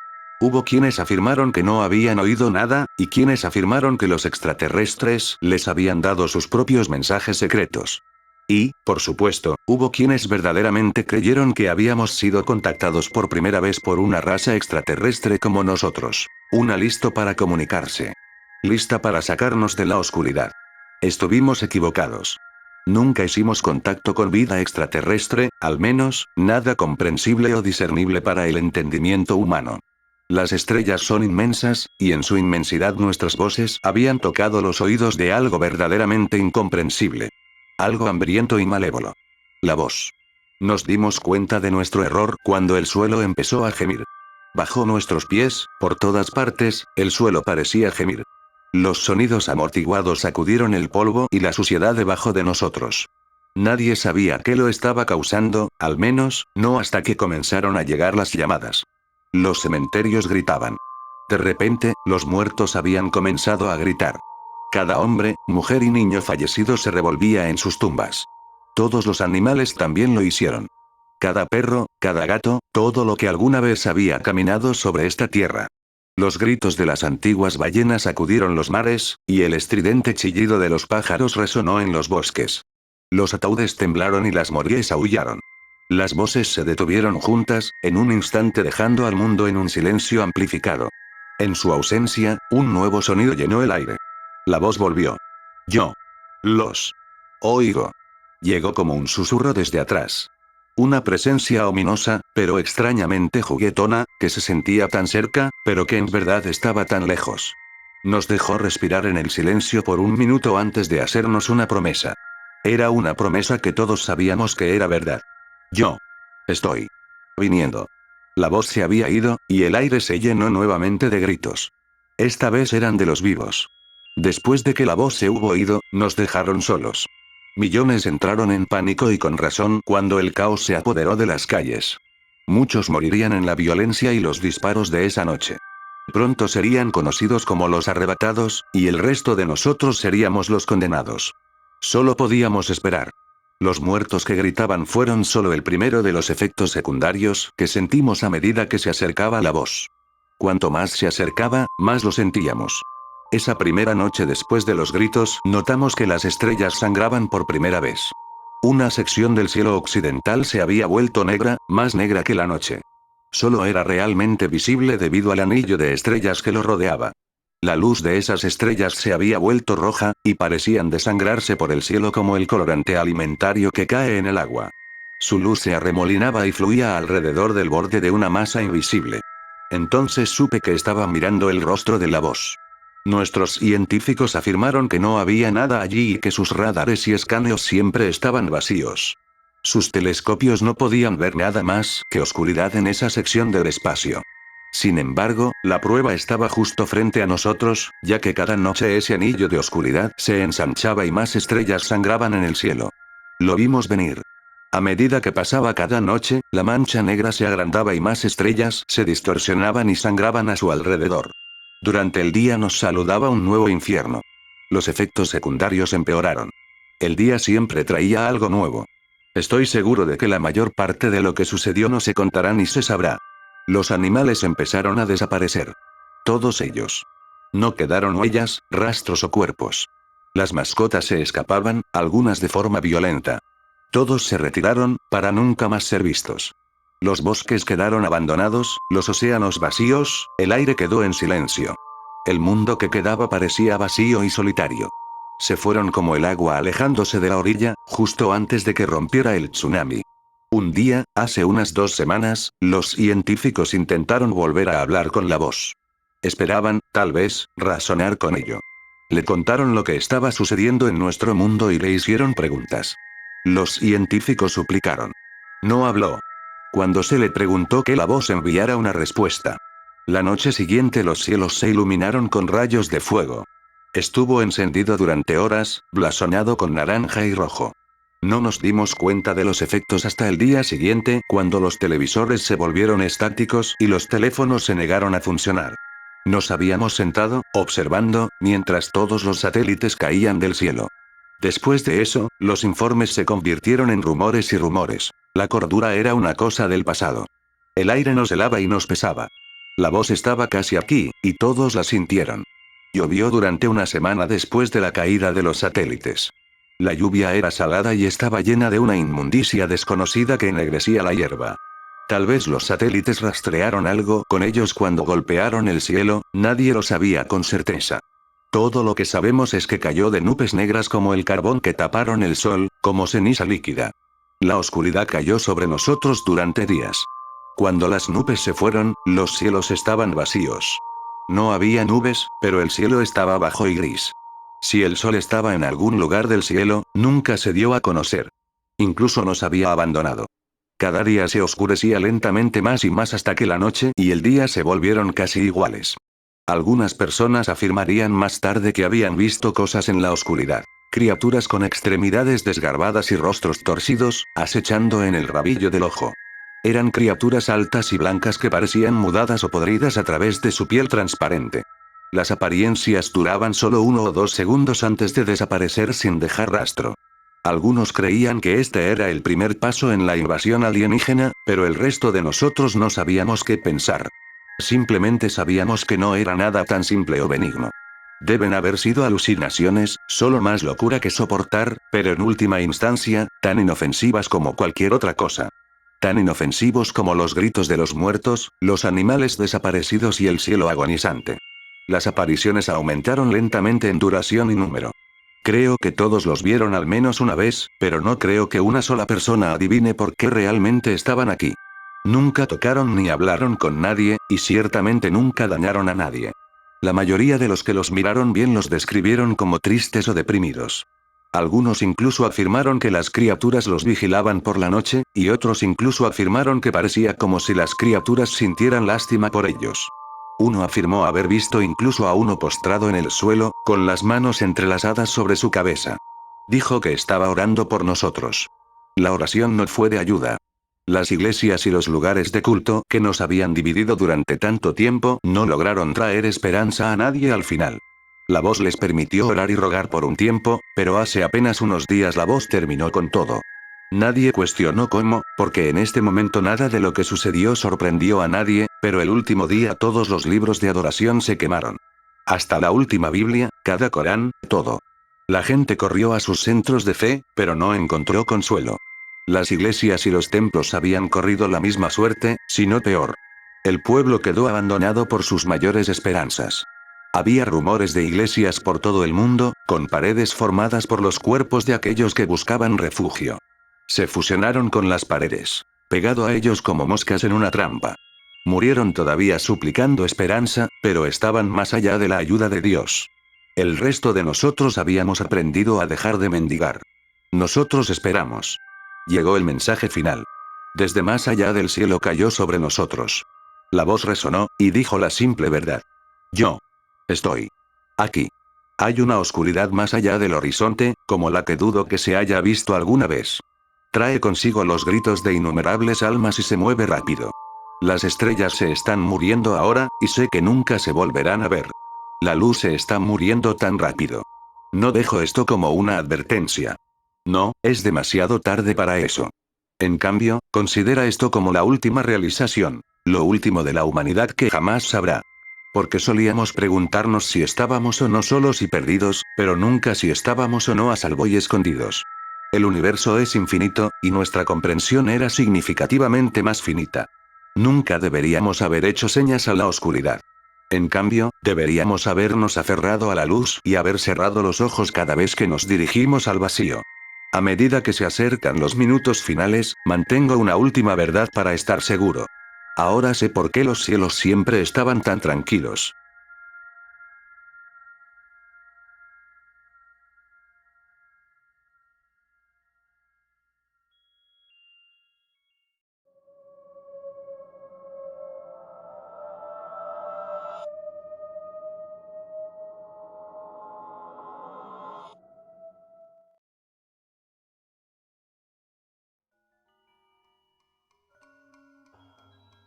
Hubo quienes afirmaron que no habían oído nada, y quienes afirmaron que los extraterrestres les habían dado sus propios mensajes secretos. Y, por supuesto, hubo quienes verdaderamente creyeron que habíamos sido contactados por primera vez por una raza extraterrestre como nosotros. Una listo para comunicarse. Lista para sacarnos de la oscuridad. Estuvimos equivocados. Nunca hicimos contacto con vida extraterrestre, al menos, nada comprensible o discernible para el entendimiento humano. Las estrellas son inmensas, y en su inmensidad nuestras voces habían tocado los oídos de algo verdaderamente incomprensible. Algo hambriento y malévolo. La voz. Nos dimos cuenta de nuestro error cuando el suelo empezó a gemir. Bajo nuestros pies, por todas partes, el suelo parecía gemir. Los sonidos amortiguados sacudieron el polvo y la suciedad debajo de nosotros. Nadie sabía qué lo estaba causando, al menos, no hasta que comenzaron a llegar las llamadas. Los cementerios gritaban. De repente, los muertos habían comenzado a gritar. Cada hombre, mujer y niño fallecido se revolvía en sus tumbas. Todos los animales también lo hicieron. Cada perro, cada gato, todo lo que alguna vez había caminado sobre esta tierra. Los gritos de las antiguas ballenas sacudieron los mares, y el estridente chillido de los pájaros resonó en los bosques. Los ataúdes temblaron y las moríes aullaron. Las voces se detuvieron juntas, en un instante dejando al mundo en un silencio amplificado. En su ausencia, un nuevo sonido llenó el aire. La voz volvió. Yo los oigo. Llegó como un susurro desde atrás. Una presencia ominosa, pero extrañamente juguetona, que se sentía tan cerca, pero que en verdad estaba tan lejos. Nos dejó respirar en el silencio por un minuto antes de hacernos una promesa. Era una promesa que todos sabíamos que era verdad. Yo estoy viniendo. La voz se había ido, y el aire se llenó nuevamente de gritos. Esta vez eran de los vivos. Después de que la voz se hubo ido, nos dejaron solos. Millones entraron en pánico y con razón cuando el caos se apoderó de las calles. Muchos morirían en la violencia y los disparos de esa noche. Pronto serían conocidos como los arrebatados, y el resto de nosotros seríamos los condenados. Solo podíamos esperar. Los muertos que gritaban fueron solo el primero de los efectos secundarios que sentimos a medida que se acercaba la voz. Cuanto más se acercaba, más lo sentíamos. Esa primera noche después de los gritos, notamos que las estrellas sangraban por primera vez. Una sección del cielo occidental se había vuelto negra, más negra que la noche. Solo era realmente visible debido al anillo de estrellas que lo rodeaba. La luz de esas estrellas se había vuelto roja, y parecían desangrarse por el cielo como el colorante alimentario que cae en el agua. Su luz se arremolinaba y fluía alrededor del borde de una masa invisible. Entonces supe que estaba mirando el rostro de la voz. Nuestros científicos afirmaron que no había nada allí y que sus radares y escáneos siempre estaban vacíos. Sus telescopios no podían ver nada más que oscuridad en esa sección del espacio. Sin embargo, la prueba estaba justo frente a nosotros, ya que cada noche ese anillo de oscuridad se ensanchaba y más estrellas sangraban en el cielo. Lo vimos venir. A medida que pasaba cada noche, la mancha negra se agrandaba y más estrellas se distorsionaban y sangraban a su alrededor. Durante el día nos saludaba un nuevo infierno. Los efectos secundarios empeoraron. El día siempre traía algo nuevo. Estoy seguro de que la mayor parte de lo que sucedió no se contará ni se sabrá. Los animales empezaron a desaparecer. Todos ellos. No quedaron huellas, rastros o cuerpos. Las mascotas se escapaban, algunas de forma violenta. Todos se retiraron, para nunca más ser vistos. Los bosques quedaron abandonados, los océanos vacíos, el aire quedó en silencio. El mundo que quedaba parecía vacío y solitario. Se fueron como el agua alejándose de la orilla, justo antes de que rompiera el tsunami. Un día, hace unas 2 semanas, los científicos intentaron volver a hablar con la voz. Esperaban, tal vez, razonar con ello. Le contaron lo que estaba sucediendo en nuestro mundo y le hicieron preguntas. Los científicos suplicaron. No habló. Cuando se le preguntó que la voz enviara una respuesta. La noche siguiente los cielos se iluminaron con rayos de fuego. Estuvo encendido durante horas, blasonado con naranja y rojo. No nos dimos cuenta de los efectos hasta el día siguiente, cuando los televisores se volvieron estáticos y los teléfonos se negaron a funcionar. Nos habíamos sentado, observando, mientras todos los satélites caían del cielo. Después de eso, los informes se convirtieron en rumores y rumores. La cordura era una cosa del pasado. El aire nos helaba y nos pesaba. La voz estaba casi aquí, y todos la sintieron. Llovió durante una semana después de la caída de los satélites. La lluvia era salada y estaba llena de una inmundicia desconocida que ennegrecía la hierba. Tal vez los satélites rastrearon algo con ellos cuando golpearon el cielo, nadie lo sabía con certeza. Todo lo que sabemos es que cayó de nubes negras como el carbón que taparon el sol, como ceniza líquida. La oscuridad cayó sobre nosotros durante días. Cuando las nubes se fueron, los cielos estaban vacíos. No había nubes, pero el cielo estaba bajo y gris. Si el sol estaba en algún lugar del cielo, nunca se dio a conocer. Incluso nos había abandonado. Cada día se oscurecía lentamente más y más hasta que la noche y el día se volvieron casi iguales. Algunas personas afirmarían más tarde que habían visto cosas en la oscuridad. Criaturas con extremidades desgarbadas y rostros torcidos, acechando en el rabillo del ojo. Eran criaturas altas y blancas que parecían mudadas o podridas a través de su piel transparente. Las apariencias duraban solo 1 o 2 segundos antes de desaparecer sin dejar rastro. Algunos creían que este era el primer paso en la invasión alienígena, pero el resto de nosotros no sabíamos qué pensar. Simplemente sabíamos que no era nada tan simple o benigno. Deben haber sido alucinaciones, solo más locura que soportar, pero en última instancia, tan inofensivas como cualquier otra cosa. Tan inofensivos como los gritos de los muertos, los animales desaparecidos y el cielo agonizante. Las apariciones aumentaron lentamente en duración y número. Creo que todos los vieron al menos una vez, pero no creo que una sola persona adivine por qué realmente estaban aquí. Nunca tocaron ni hablaron con nadie, y ciertamente nunca dañaron a nadie. La mayoría de los que los miraron bien los describieron como tristes o deprimidos. Algunos incluso afirmaron que las criaturas los vigilaban por la noche, y otros incluso afirmaron que parecía como si las criaturas sintieran lástima por ellos. Uno afirmó haber visto incluso a uno postrado en el suelo, con las manos entrelazadas sobre su cabeza. Dijo que estaba orando por nosotros. La oración no fue de ayuda. Las iglesias y los lugares de culto que nos habían dividido durante tanto tiempo no lograron traer esperanza a nadie al final. La voz les permitió orar y rogar por un tiempo, pero hace apenas unos días la voz terminó con todo. Nadie cuestionó cómo, porque en este momento nada de lo que sucedió sorprendió a nadie, pero el último día todos los libros de adoración se quemaron. Hasta la última Biblia, cada Corán, todo. La gente corrió a sus centros de fe, pero no encontró consuelo. Las iglesias y los templos habían corrido la misma suerte, si no peor. El pueblo quedó abandonado por sus mayores esperanzas. Había rumores de iglesias por todo el mundo, con paredes formadas por los cuerpos de aquellos que buscaban refugio. Se fusionaron con las paredes, pegado a ellos como moscas en una trampa. Murieron todavía suplicando esperanza, pero estaban más allá de la ayuda de Dios. El resto de nosotros habíamos aprendido a dejar de mendigar. Nosotros esperamos. Llegó el mensaje final. Desde más allá del cielo cayó sobre nosotros. La voz resonó, y dijo la simple verdad. Yo estoy aquí. Hay una oscuridad más allá del horizonte, como la que dudo que se haya visto alguna vez. Trae consigo los gritos de innumerables almas y se mueve rápido. Las estrellas se están muriendo ahora, y sé que nunca se volverán a ver. La luz se está muriendo tan rápido. No dejo esto como una advertencia. No, es demasiado tarde para eso. En cambio, considera esto como la última realización, lo último de la humanidad que jamás sabrá. Porque solíamos preguntarnos si estábamos o no solos y perdidos, pero nunca si estábamos o no a salvo y escondidos. El universo es infinito, y nuestra comprensión era significativamente más finita. Nunca deberíamos haber hecho señas a la oscuridad. En cambio, deberíamos habernos aferrado a la luz y haber cerrado los ojos cada vez que nos dirigimos al vacío. A medida que se acercan los minutos finales, mantengo una última verdad para estar seguro. Ahora sé por qué los cielos siempre estaban tan tranquilos.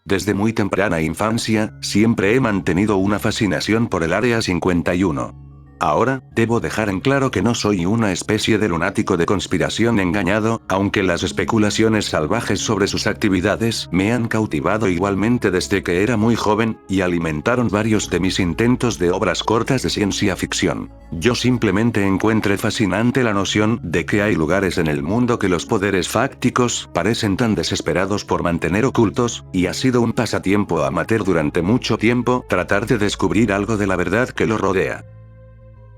Desde muy temprana infancia, siempre he mantenido una fascinación por el Área 51. Ahora, debo dejar en claro que no soy una especie de lunático de conspiración engañado, aunque las especulaciones salvajes sobre sus actividades me han cautivado igualmente desde que era muy joven, y alimentaron varios de mis intentos de obras cortas de ciencia ficción. Yo simplemente encuentre fascinante la noción de que hay lugares en el mundo que los poderes fácticos parecen tan desesperados por mantener ocultos, y ha sido un pasatiempo amateur durante mucho tiempo tratar de descubrir algo de la verdad que lo rodea.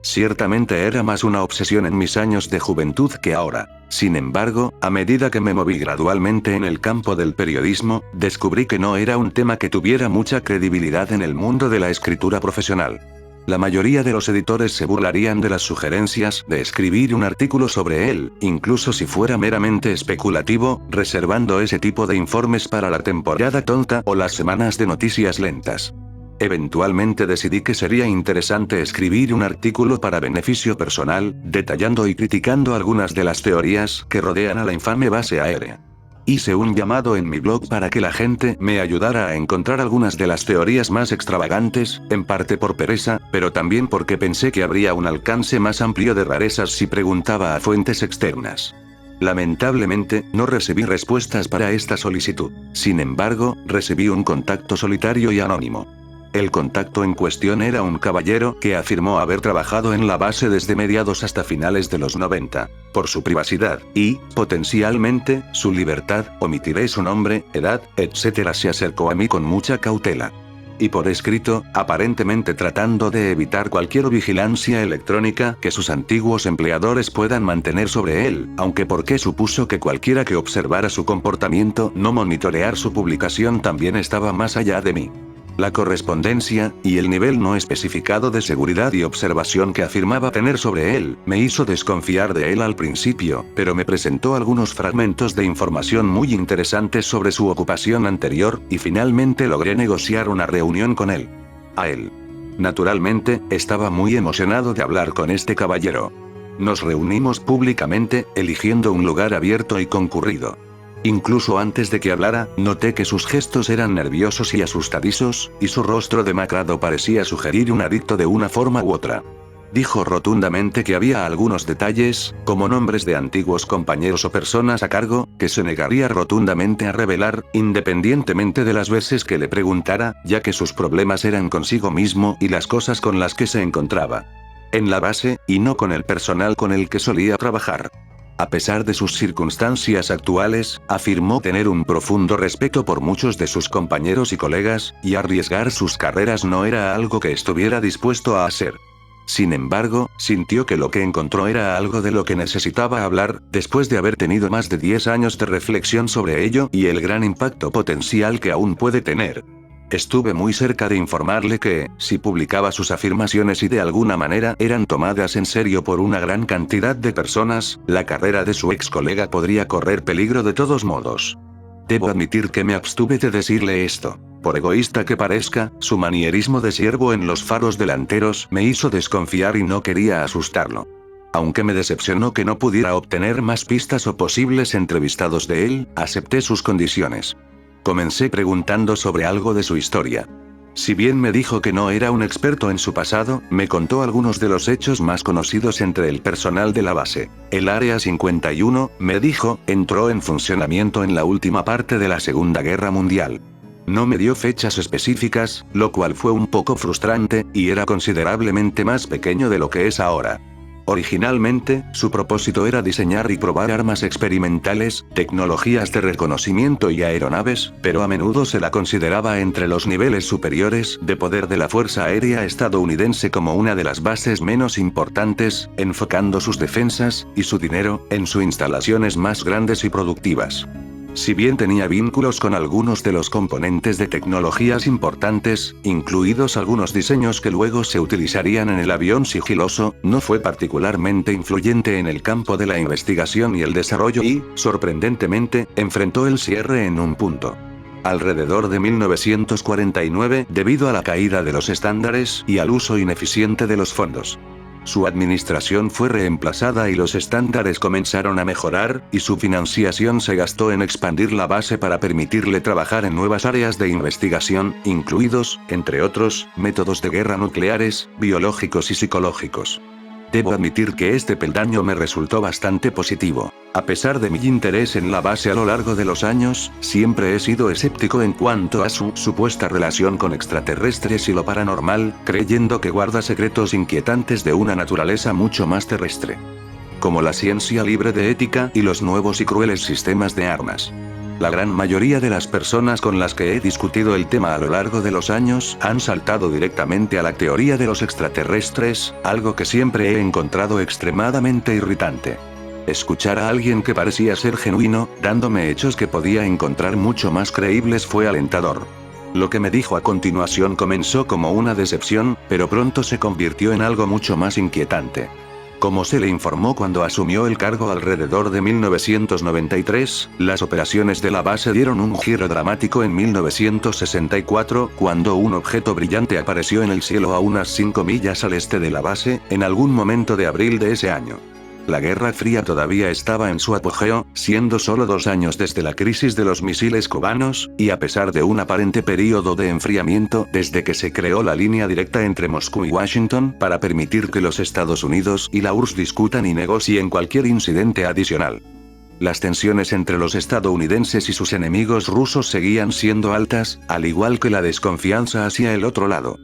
Ciertamente era más una obsesión en mis años de juventud que ahora. Sin embargo, a medida que me moví gradualmente en el campo del periodismo, descubrí que no era un tema que tuviera mucha credibilidad en el mundo de la escritura profesional. La mayoría de los editores se burlarían de las sugerencias de escribir un artículo sobre él, incluso si fuera meramente especulativo, reservando ese tipo de informes para la temporada tonta o las semanas de noticias lentas. Eventualmente decidí que sería interesante escribir un artículo para beneficio personal, detallando y criticando algunas de las teorías que rodean a la infame base aérea. Hice un llamado en mi blog para que la gente me ayudara a encontrar algunas de las teorías más extravagantes, en parte por pereza, pero también porque pensé que habría un alcance más amplio de rarezas si preguntaba a fuentes externas. Lamentablemente, no recibí respuestas para esta solicitud. Sin embargo, recibí un contacto solitario y anónimo. El contacto en cuestión era un caballero que afirmó haber trabajado en la base desde mediados hasta finales de los 90. Por su privacidad, y, potencialmente, su libertad, omitiré su nombre, edad, etc. se acercó a mí con mucha cautela. Y por escrito, aparentemente tratando de evitar cualquier vigilancia electrónica que sus antiguos empleadores puedan mantener sobre él, aunque porque supuso que cualquiera que observara su comportamiento no monitorear su publicación también estaba más allá de mí. La correspondencia, y el nivel no especificado de seguridad y observación que afirmaba tener sobre él, me hizo desconfiar de él al principio, pero me presentó algunos fragmentos de información muy interesantes sobre su ocupación anterior, y finalmente logré negociar una reunión con él. A él. Naturalmente, estaba muy emocionado de hablar con este caballero. Nos reunimos públicamente, eligiendo un lugar abierto y concurrido. Incluso antes de que hablara, noté que sus gestos eran nerviosos y asustadizos, y su rostro demacrado parecía sugerir un adicto de una forma u otra. Dijo rotundamente que había algunos detalles, como nombres de antiguos compañeros o personas a cargo, que se negaría rotundamente a revelar, independientemente de las veces que le preguntara, ya que sus problemas eran consigo mismo y las cosas con las que se encontraba en la base, y no con el personal con el que solía trabajar. A pesar de sus circunstancias actuales, afirmó tener un profundo respeto por muchos de sus compañeros y colegas, y arriesgar sus carreras no era algo que estuviera dispuesto a hacer. Sin embargo, sintió que lo que encontró era algo de lo que necesitaba hablar, después de haber tenido más de 10 años de reflexión sobre ello y el gran impacto potencial que aún puede tener. Estuve muy cerca de informarle que, si publicaba sus afirmaciones y de alguna manera eran tomadas en serio por una gran cantidad de personas, la carrera de su ex colega podría correr peligro de todos modos. Debo admitir que me abstuve de decirle esto. Por egoísta que parezca, su manierismo de siervo en los faros delanteros me hizo desconfiar y no quería asustarlo. Aunque me decepcionó que no pudiera obtener más pistas o posibles entrevistados de él, acepté sus condiciones. Comencé preguntando sobre algo de su historia. Si bien me dijo que no era un experto en su pasado, me contó algunos de los hechos más conocidos entre el personal de la base. El Área 51, me dijo, entró en funcionamiento en la última parte de la Segunda Guerra Mundial. No me dio fechas específicas, lo cual fue un poco frustrante, y era considerablemente más pequeño de lo que es ahora. Originalmente, su propósito era diseñar y probar armas experimentales, tecnologías de reconocimiento y aeronaves, pero a menudo se la consideraba entre los niveles superiores de poder de la Fuerza Aérea estadounidense como una de las bases menos importantes, enfocando sus defensas, y su dinero, en sus instalaciones más grandes y productivas. Si bien tenía vínculos con algunos de los componentes de tecnologías importantes, incluidos algunos diseños que luego se utilizarían en el avión sigiloso, no fue particularmente influyente en el campo de la investigación y el desarrollo y, sorprendentemente, enfrentó el cierre en un punto. Alrededor de 1949, debido a la caída de los estándares y al uso ineficiente de los fondos. Su administración fue reemplazada y los estándares comenzaron a mejorar, y su financiación se gastó en expandir la base para permitirle trabajar en nuevas áreas de investigación, incluidos, entre otros, métodos de guerra nucleares, biológicos y psicológicos. Debo admitir que este peldaño me resultó bastante positivo. A pesar de mi interés en la base a lo largo de los años, siempre he sido escéptico en cuanto a su supuesta relación con extraterrestres y lo paranormal, creyendo que guarda secretos inquietantes de una naturaleza mucho más terrestre. Como la ciencia libre de ética y los nuevos y crueles sistemas de armas. La gran mayoría de las personas con las que he discutido el tema a lo largo de los años han saltado directamente a la teoría de los extraterrestres, algo que siempre he encontrado extremadamente irritante. Escuchar a alguien que parecía ser genuino, dándome hechos que podía encontrar mucho más creíbles fue alentador. Lo que me dijo a continuación comenzó como una decepción, pero pronto se convirtió en algo mucho más inquietante. Como se le informó cuando asumió el cargo alrededor de 1993, las operaciones de la base dieron un giro dramático en 1964, cuando un objeto brillante apareció en el cielo a unas 5 millas al este de la base, en algún momento de abril de ese año. La Guerra Fría todavía estaba en su apogeo, siendo solo 2 años desde la crisis de los misiles cubanos, y a pesar de un aparente período de enfriamiento desde que se creó la línea directa entre Moscú y Washington para permitir que los Estados Unidos y la URSS discutan y negocien cualquier incidente adicional. Las tensiones entre los estadounidenses y sus enemigos rusos seguían siendo altas, al igual que la desconfianza hacia el otro lado.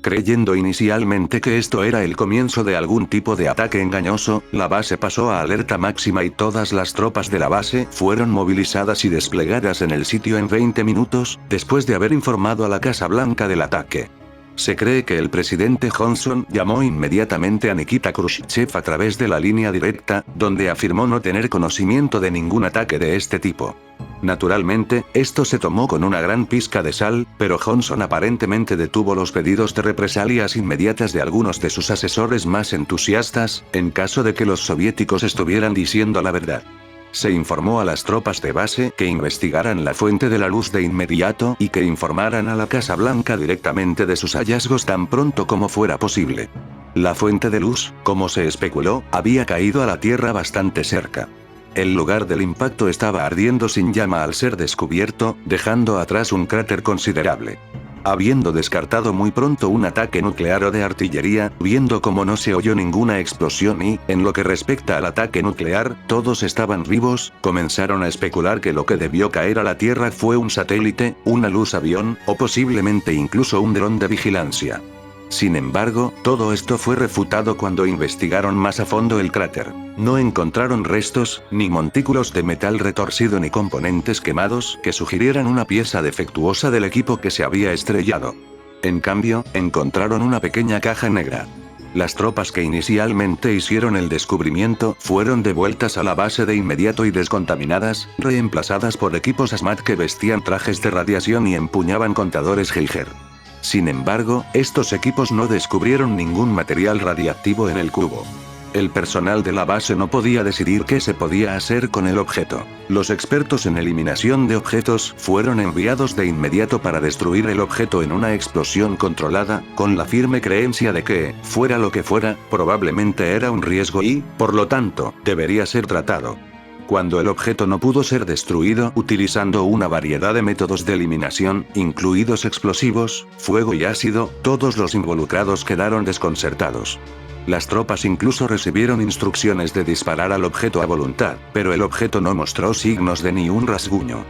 Creyendo inicialmente que esto era el comienzo de algún tipo de ataque engañoso, la base pasó a alerta máxima y todas las tropas de la base fueron movilizadas y desplegadas en el sitio en 20 minutos, después de haber informado a la Casa Blanca del ataque. Se cree que el presidente Johnson llamó inmediatamente a Nikita Khrushchev a través de la línea directa, donde afirmó no tener conocimiento de ningún ataque de este tipo. Naturalmente, esto se tomó con una gran pizca de sal, pero Johnson aparentemente detuvo los pedidos de represalias inmediatas de algunos de sus asesores más entusiastas, en caso de que los soviéticos estuvieran diciendo la verdad. Se informó a las tropas de base que investigaran la fuente de la luz de inmediato y que informaran a la Casa Blanca directamente de sus hallazgos tan pronto como fuera posible. La fuente de luz, como se especuló, había caído a la Tierra bastante cerca. El lugar del impacto estaba ardiendo sin llama al ser descubierto, dejando atrás un cráter considerable. Habiendo descartado muy pronto un ataque nuclear o de artillería, viendo como no se oyó ninguna explosión y, en lo que respecta al ataque nuclear, todos estaban vivos, comenzaron a especular que lo que debió caer a la Tierra fue un satélite, una luz avión, o posiblemente incluso un dron de vigilancia. Sin embargo, todo esto fue refutado cuando investigaron más a fondo el cráter. No encontraron restos, ni montículos de metal retorcido ni componentes quemados que sugirieran una pieza defectuosa del equipo que se había estrellado. En cambio, encontraron una pequeña caja negra. Las tropas que inicialmente hicieron el descubrimiento fueron devueltas a la base de inmediato y descontaminadas, reemplazadas por equipos ASMAT que vestían trajes de radiación y empuñaban contadores Geiger. Sin embargo, estos equipos no descubrieron ningún material radiactivo en el cubo. El personal de la base no podía decidir qué se podía hacer con el objeto. Los expertos en eliminación de objetos fueron enviados de inmediato para destruir el objeto en una explosión controlada, con la firme creencia de que, fuera lo que fuera, probablemente era un riesgo y, por lo tanto, debería ser tratado. Cuando el objeto no pudo ser destruido utilizando una variedad de métodos de eliminación, incluidos explosivos, fuego y ácido, todos los involucrados quedaron desconcertados. Las tropas incluso recibieron instrucciones de disparar al objeto a voluntad, pero el objeto no mostró signos de ni un rasguño.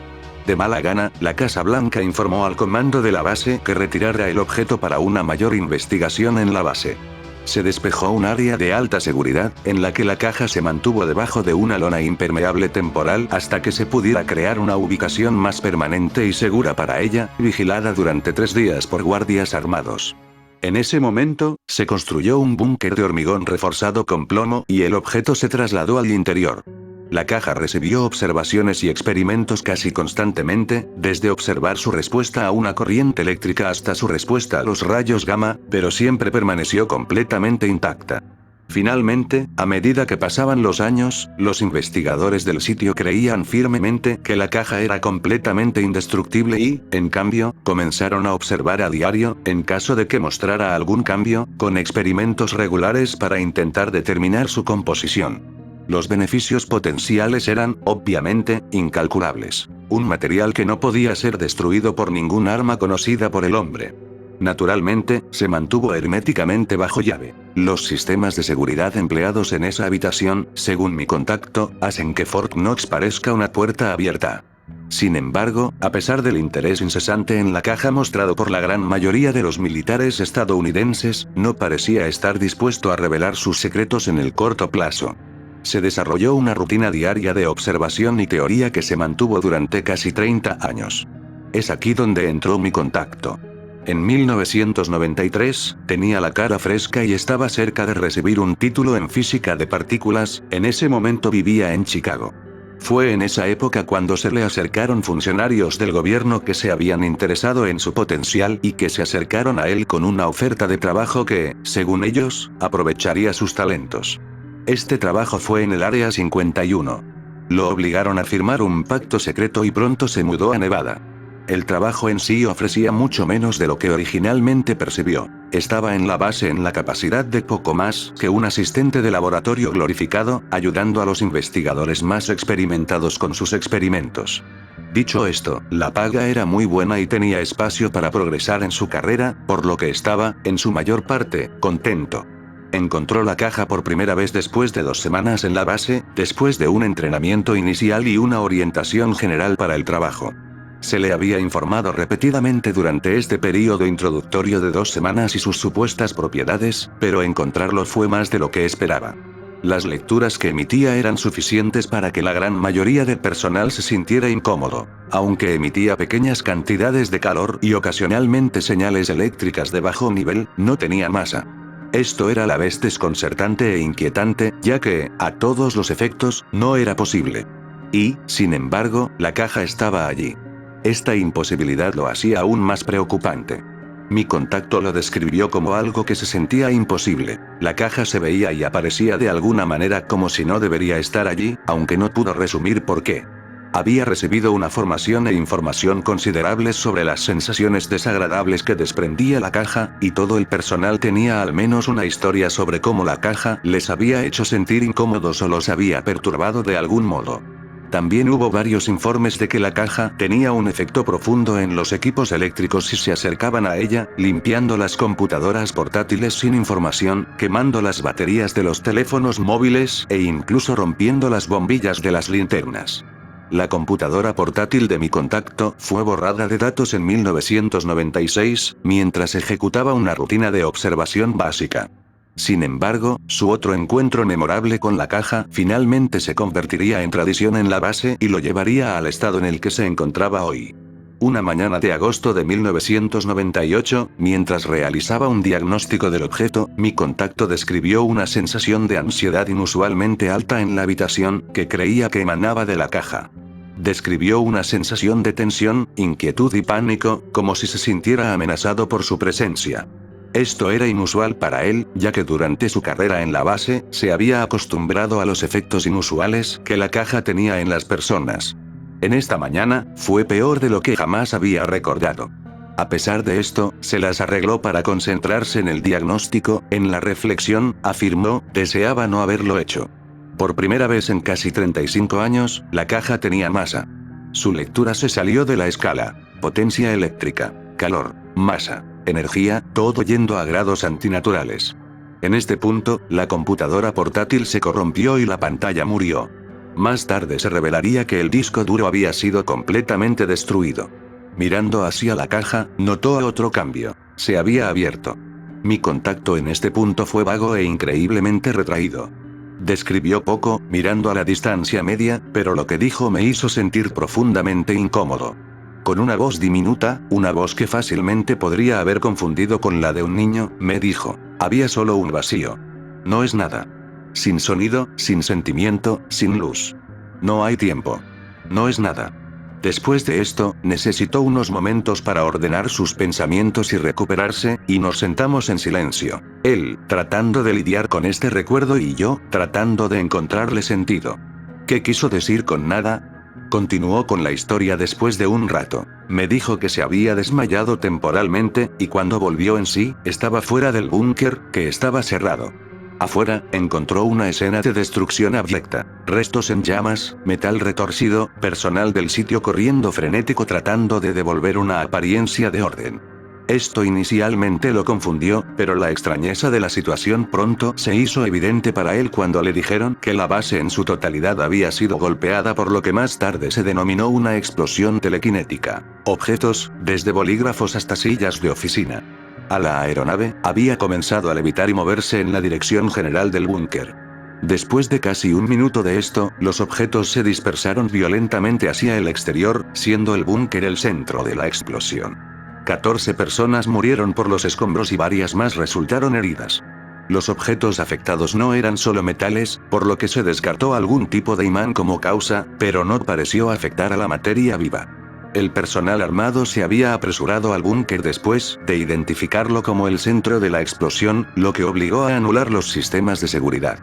De mala gana, la Casa Blanca informó al comando de la base que retirara el objeto para una mayor investigación en la base. Se despejó un área de alta seguridad, en la que la caja se mantuvo debajo de una lona impermeable temporal hasta que se pudiera crear una ubicación más permanente y segura para ella, vigilada durante 3 días por guardias armados. En ese momento, se construyó un búnker de hormigón reforzado con plomo y el objeto se trasladó al interior. La caja recibió observaciones y experimentos casi constantemente, desde observar su respuesta a una corriente eléctrica hasta su respuesta a los rayos gamma, pero siempre permaneció completamente intacta. Finalmente, a medida que pasaban los años, los investigadores del sitio creían firmemente que la caja era completamente indestructible y, en cambio, comenzaron a observar a diario, en caso de que mostrara algún cambio, con experimentos regulares para intentar determinar su composición. Los beneficios potenciales eran, obviamente, incalculables. Un material que no podía ser destruido por ningún arma conocida por el hombre. Naturalmente, se mantuvo herméticamente bajo llave. Los sistemas de seguridad empleados en esa habitación, según mi contacto, hacen que Fort Knox parezca una puerta abierta. Sin embargo, a pesar del interés incesante en la caja mostrado por la gran mayoría de los militares estadounidenses, no parecía estar dispuesto a revelar sus secretos en el corto plazo. Se desarrolló una rutina diaria de observación y teoría que se mantuvo durante casi 30 años. Es aquí donde entró mi contacto. En 1993, tenía la cara fresca y estaba cerca de recibir un título en física de partículas, en ese momento vivía en Chicago. Fue en esa época cuando se le acercaron funcionarios del gobierno que se habían interesado en su potencial y que se acercaron a él con una oferta de trabajo que, según ellos, aprovecharía sus talentos. Este trabajo fue en el Área 51. Lo obligaron a firmar un pacto secreto y pronto se mudó a Nevada. El trabajo en sí ofrecía mucho menos de lo que originalmente percibió. Estaba en la base en la capacidad de poco más que un asistente de laboratorio glorificado, ayudando a los investigadores más experimentados con sus experimentos. Dicho esto, la paga era muy buena y tenía espacio para progresar en su carrera, por lo que estaba, en su mayor parte, contento. Encontró la caja por primera vez después de 2 semanas en la base, después de un entrenamiento inicial y una orientación general para el trabajo. Se le había informado repetidamente durante este periodo introductorio de 2 semanas y sus supuestas propiedades, pero encontrarlo fue más de lo que esperaba. Las lecturas que emitía eran suficientes para que la gran mayoría del personal se sintiera incómodo, aunque emitía pequeñas cantidades de calor y ocasionalmente señales eléctricas de bajo nivel, no tenía masa. Esto era a la vez desconcertante e inquietante, ya que, a todos los efectos, no era posible. Y, sin embargo, la caja estaba allí. Esta imposibilidad lo hacía aún más preocupante. Mi contacto lo describió como algo que se sentía imposible. La caja se veía y aparecía de alguna manera como si no debería estar allí, aunque no pudo resumir por qué. Había recibido una formación e información considerables sobre las sensaciones desagradables que desprendía la caja, y todo el personal tenía al menos una historia sobre cómo la caja les había hecho sentir incómodos o los había perturbado de algún modo. También hubo varios informes de que la caja tenía un efecto profundo en los equipos eléctricos si se acercaban a ella, limpiando las computadoras portátiles sin información, quemando las baterías de los teléfonos móviles e incluso rompiendo las bombillas de las linternas. La computadora portátil de mi contacto fue borrada de datos en 1996, mientras ejecutaba una rutina de observación básica. Sin embargo, su otro encuentro memorable con la caja finalmente se convertiría en tradición en la base y lo llevaría al estado en el que se encontraba hoy. Una mañana de agosto de 1998, mientras realizaba un diagnóstico del objeto, mi contacto describió una sensación de ansiedad inusualmente alta en la habitación, que creía que emanaba de la caja. Describió una sensación de tensión, inquietud y pánico, como si se sintiera amenazado por su presencia. Esto era inusual para él, ya que durante su carrera en la base, se había acostumbrado a los efectos inusuales que la caja tenía en las personas. En esta mañana, fue peor de lo que jamás había recordado. A pesar de esto, se las arregló para concentrarse en el diagnóstico, en la reflexión, afirmó, deseaba no haberlo hecho. Por primera vez en casi 35 años, la caja tenía masa. Su lectura se salió de la escala: potencia eléctrica, calor, masa, energía, todo yendo a grados antinaturales. En este punto, la computadora portátil se corrompió y la pantalla murió. Más tarde se revelaría que el disco duro había sido completamente destruido. Mirando hacia la caja, notó otro cambio: se había abierto. Mi contacto en este punto fue vago e increíblemente retraído. Describió poco, mirando a la distancia media, pero lo que dijo me hizo sentir profundamente incómodo. Con una voz diminuta, una voz que fácilmente podría haber confundido con la de un niño, me dijo: había solo un vacío. No es nada. Sin sonido, sin sentimiento, sin luz. No hay tiempo. No es nada. Después de esto, necesitó unos momentos para ordenar sus pensamientos y recuperarse, y nos sentamos en silencio. Él, tratando de lidiar con este recuerdo y yo, tratando de encontrarle sentido. ¿Qué quiso decir con nada? Continuó con la historia después de un rato. Me dijo que se había desmayado temporalmente, y cuando volvió en sí, estaba fuera del búnker, que estaba cerrado. Afuera, encontró una escena de destrucción abyecta: restos en llamas, metal retorcido, personal del sitio corriendo frenético tratando de devolver una apariencia de orden. Esto inicialmente lo confundió, pero la extrañeza de la situación pronto se hizo evidente para él cuando le dijeron que la base en su totalidad había sido golpeada por lo que más tarde se denominó una explosión telequinética. Objetos, desde bolígrafos hasta sillas de oficina. A la aeronave, había comenzado a levitar y moverse en la dirección general del búnker. Después de casi un minuto de esto, los objetos se dispersaron violentamente hacia el exterior, siendo el búnker el centro de la explosión. 14 personas murieron por los escombros y varias más resultaron heridas. Los objetos afectados no eran solo metales, por lo que se descartó algún tipo de imán como causa, pero no pareció afectar a la materia viva. El personal armado se había apresurado al búnker después de identificarlo como el centro de la explosión, lo que obligó a anular los sistemas de seguridad.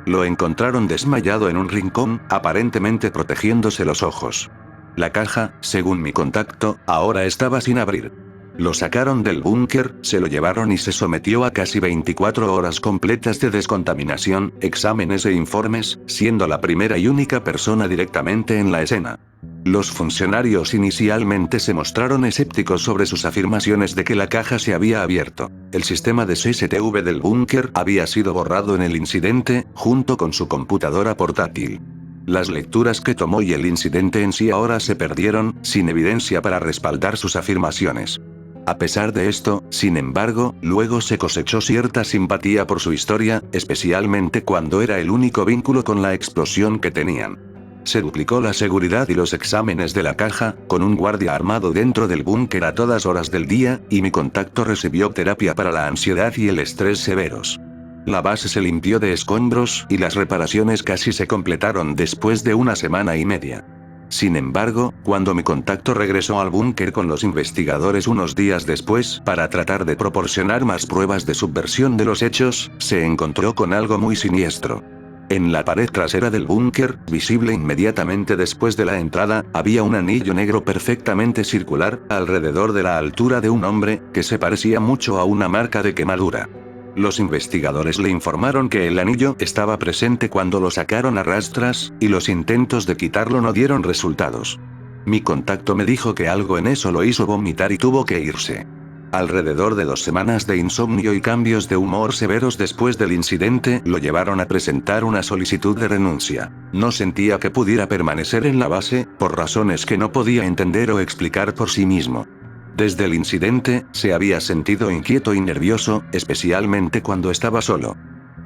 Lo encontraron desmayado en un rincón, aparentemente protegiéndose los ojos. La caja, según mi contacto, ahora estaba sin abrir. Lo sacaron del búnker, se lo llevaron y se sometió a casi 24 horas completas de descontaminación, exámenes e informes, siendo la primera y única persona directamente en la escena. Los funcionarios inicialmente se mostraron escépticos sobre sus afirmaciones de que la caja se había abierto. El sistema de CCTV del búnker había sido borrado en el incidente, junto con su computadora portátil. Las lecturas que tomó y el incidente en sí ahora se perdieron, sin evidencia para respaldar sus afirmaciones. A pesar de esto, sin embargo, luego se cosechó cierta simpatía por su historia, especialmente cuando era el único vínculo con la explosión que tenían. Se duplicó la seguridad y los exámenes de la caja, con un guardia armado dentro del búnker a todas horas del día, y mi contacto recibió terapia para la ansiedad y el estrés severos. La base se limpió de escombros y las reparaciones casi se completaron después de una semana y media. Sin embargo, cuando mi contacto regresó al búnker con los investigadores unos días después, para tratar de proporcionar más pruebas de subversión de los hechos, se encontró con algo muy siniestro. En la pared trasera del búnker, visible inmediatamente después de la entrada, había un anillo negro perfectamente circular, alrededor de la altura de un hombre, que se parecía mucho a una marca de quemadura. Los investigadores le informaron que el anillo estaba presente cuando lo sacaron a rastras, y los intentos de quitarlo no dieron resultados. Mi contacto me dijo que algo en eso lo hizo vomitar y tuvo que irse. Alrededor de 2 semanas de insomnio y cambios de humor severos después del incidente lo llevaron a presentar una solicitud de renuncia. No sentía que pudiera permanecer en la base, por razones que no podía entender o explicar por sí mismo. Desde el incidente, se había sentido inquieto y nervioso, especialmente cuando estaba solo.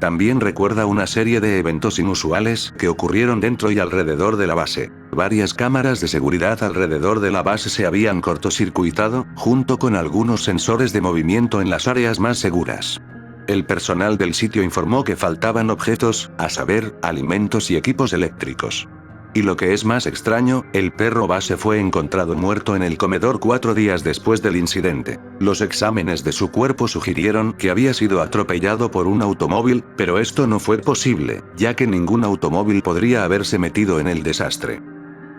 También recuerda una serie de eventos inusuales que ocurrieron dentro y alrededor de la base. Varias cámaras de seguridad alrededor de la base se habían cortocircuitado, junto con algunos sensores de movimiento en las áreas más seguras. El personal del sitio informó que faltaban objetos, a saber, alimentos y equipos eléctricos. Y lo que es más extraño, el perro base fue encontrado muerto en el comedor 4 días después del incidente. Los exámenes de su cuerpo sugirieron que había sido atropellado por un automóvil, pero esto no fue posible, ya que ningún automóvil podría haberse metido en el desastre.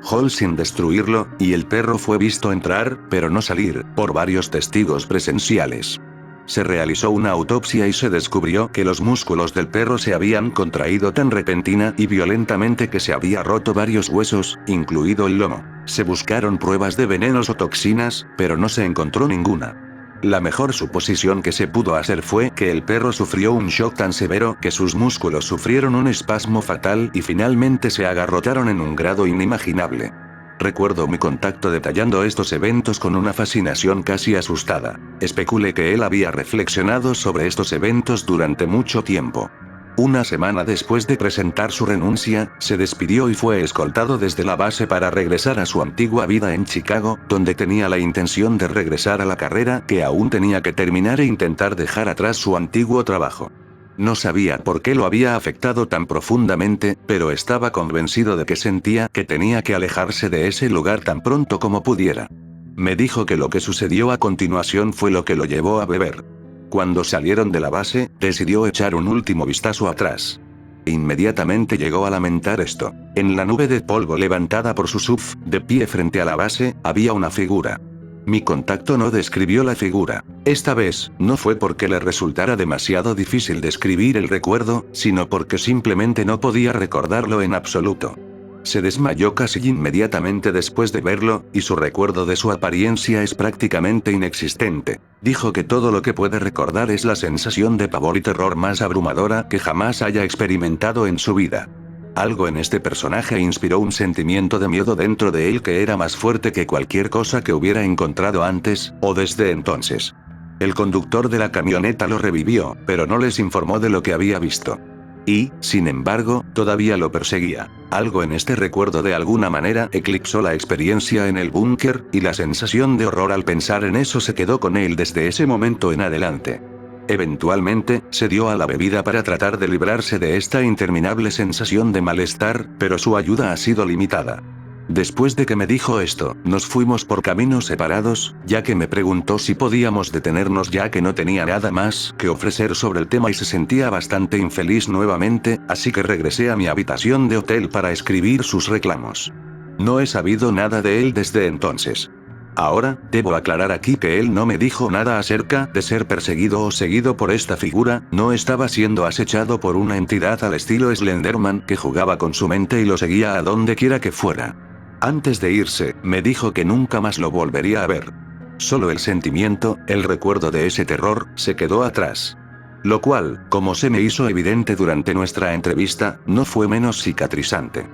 Hall sin destruirlo, y el perro fue visto entrar, pero no salir, por varios testigos presenciales. Se realizó una autopsia y se descubrió que los músculos del perro se habían contraído tan repentina y violentamente que se había roto varios huesos, incluido el lomo. Se buscaron pruebas de venenos o toxinas, pero no se encontró ninguna. La mejor suposición que se pudo hacer fue que el perro sufrió un shock tan severo que sus músculos sufrieron un espasmo fatal y finalmente se agarrotaron en un grado inimaginable. Recuerdo mi contacto detallando estos eventos con una fascinación casi asustada. Especulé que él había reflexionado sobre estos eventos durante mucho tiempo. Una semana después de presentar su renuncia, se despidió y fue escoltado desde la base para regresar a su antigua vida en Chicago, donde tenía la intención de regresar a la carrera que aún tenía que terminar e intentar dejar atrás su antiguo trabajo. No sabía por qué lo había afectado tan profundamente, pero estaba convencido de que sentía que tenía que alejarse de ese lugar tan pronto como pudiera. Me dijo que lo que sucedió a continuación fue lo que lo llevó a beber. Cuando salieron de la base, decidió echar un último vistazo atrás. Inmediatamente llegó a lamentar esto. En la nube de polvo levantada por su SUV, de pie frente a la base, había una figura. Mi contacto no describió la figura. Esta vez, no fue porque le resultara demasiado difícil describir el recuerdo, sino porque simplemente no podía recordarlo en absoluto. Se desmayó casi inmediatamente después de verlo, y su recuerdo de su apariencia es prácticamente inexistente. Dijo que todo lo que puede recordar es la sensación de pavor y terror más abrumadora que jamás haya experimentado en su vida. Algo en este personaje inspiró un sentimiento de miedo dentro de él que era más fuerte que cualquier cosa que hubiera encontrado antes, o desde entonces. El conductor de la camioneta lo revivió, pero no les informó de lo que había visto. Y, sin embargo, todavía lo perseguía. Algo en este recuerdo de alguna manera eclipsó la experiencia en el búnker, y la sensación de horror al pensar en eso se quedó con él desde ese momento en adelante. Eventualmente, se dio a la bebida para tratar de librarse de esta interminable sensación de malestar, pero su ayuda ha sido limitada. Después de que me dijo esto, nos fuimos por caminos separados, ya que me preguntó si podíamos detenernos ya que no tenía nada más que ofrecer sobre el tema y se sentía bastante infeliz nuevamente, así que regresé a mi habitación de hotel para escribir sus reclamos. No he sabido nada de él desde entonces. Ahora, debo aclarar aquí que él no me dijo nada acerca de ser perseguido o seguido por esta figura, no estaba siendo acechado por una entidad al estilo Slenderman que jugaba con su mente y lo seguía a donde quiera que fuera. Antes de irse, me dijo que nunca más lo volvería a ver. Solo el sentimiento, el recuerdo de ese terror, se quedó atrás. Lo cual, como se me hizo evidente durante nuestra entrevista, no fue menos cicatrizante.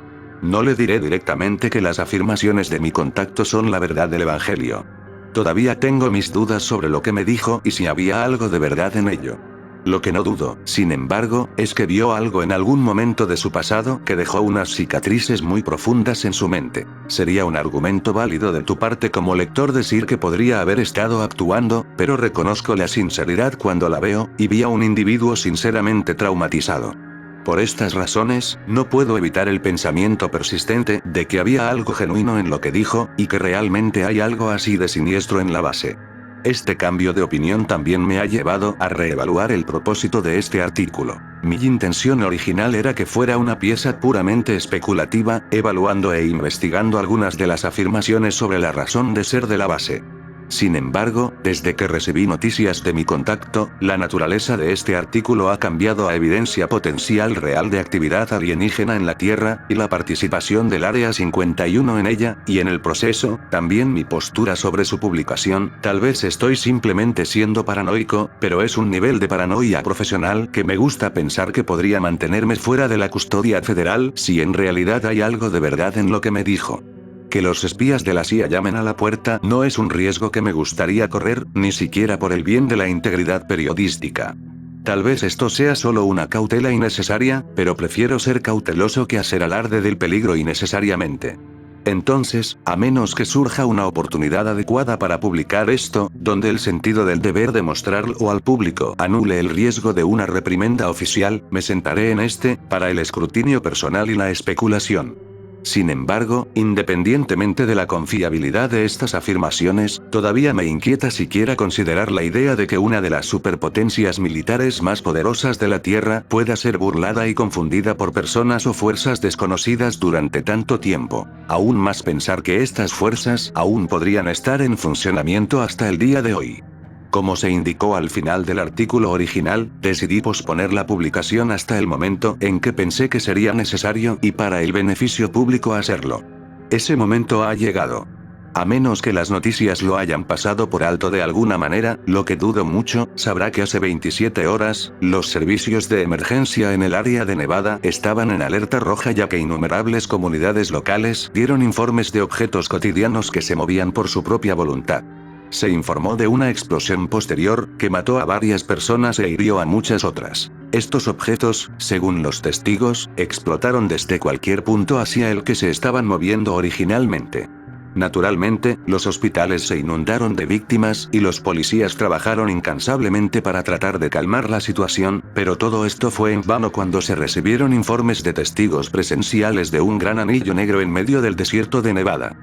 No le diré directamente que las afirmaciones de mi contacto son la verdad del Evangelio. Todavía tengo mis dudas sobre lo que me dijo y si había algo de verdad en ello. Lo que no dudo, sin embargo, es que vio algo en algún momento de su pasado que dejó unas cicatrices muy profundas en su mente. Sería un argumento válido de tu parte como lector decir que podría haber estado actuando, pero reconozco la sinceridad cuando la veo, y vi a un individuo sinceramente traumatizado. Por estas razones, no puedo evitar el pensamiento persistente de que había algo genuino en lo que dijo, y que realmente hay algo así de siniestro en la base. Este cambio de opinión también me ha llevado a reevaluar el propósito de este artículo. Mi intención original era que fuera una pieza puramente especulativa, evaluando e investigando algunas de las afirmaciones sobre la razón de ser de la base. Sin embargo, desde que recibí noticias de mi contacto, la naturaleza de este artículo ha cambiado a evidencia potencial real de actividad alienígena en la Tierra, y la participación del Área 51 en ella, y en el proceso, también mi postura sobre su publicación. Tal vez estoy simplemente siendo paranoico, pero es un nivel de paranoia profesional que me gusta pensar que podría mantenerme fuera de la custodia federal si en realidad hay algo de verdad en lo que me dijo. Que los espías de la CIA llamen a la puerta no es un riesgo que me gustaría correr, ni siquiera por el bien de la integridad periodística. Tal vez esto sea solo una cautela innecesaria, pero prefiero ser cauteloso que hacer alarde del peligro innecesariamente. Entonces, a menos que surja una oportunidad adecuada para publicar esto, donde el sentido del deber de mostrarlo al público anule el riesgo de una reprimenda oficial, me sentaré en para el escrutinio personal y la especulación. Sin embargo, independientemente de la confiabilidad de estas afirmaciones, todavía me inquieta siquiera considerar la idea de que una de las superpotencias militares más poderosas de la Tierra pueda ser burlada y confundida por personas o fuerzas desconocidas durante tanto tiempo. Aún más pensar que estas fuerzas aún podrían estar en funcionamiento hasta el día de hoy. Como se indicó al final del artículo original, decidí posponer la publicación hasta el momento en que pensé que sería necesario y para el beneficio público hacerlo. Ese momento ha llegado. A menos que las noticias lo hayan pasado por alto de alguna manera, lo que dudo mucho, sabrá que hace 27 horas, los servicios de emergencia en el área de Nevada estaban en alerta roja ya que innumerables comunidades locales dieron informes de objetos cotidianos que se movían por su propia voluntad. Se informó de una explosión posterior, que mató a varias personas e hirió a muchas otras. Estos objetos, según los testigos, explotaron desde cualquier punto hacia el que se estaban moviendo originalmente. Naturalmente, los hospitales se inundaron de víctimas y los policías trabajaron incansablemente para tratar de calmar la situación, pero todo esto fue en vano cuando se recibieron informes de testigos presenciales de un gran anillo negro en medio del desierto de Nevada.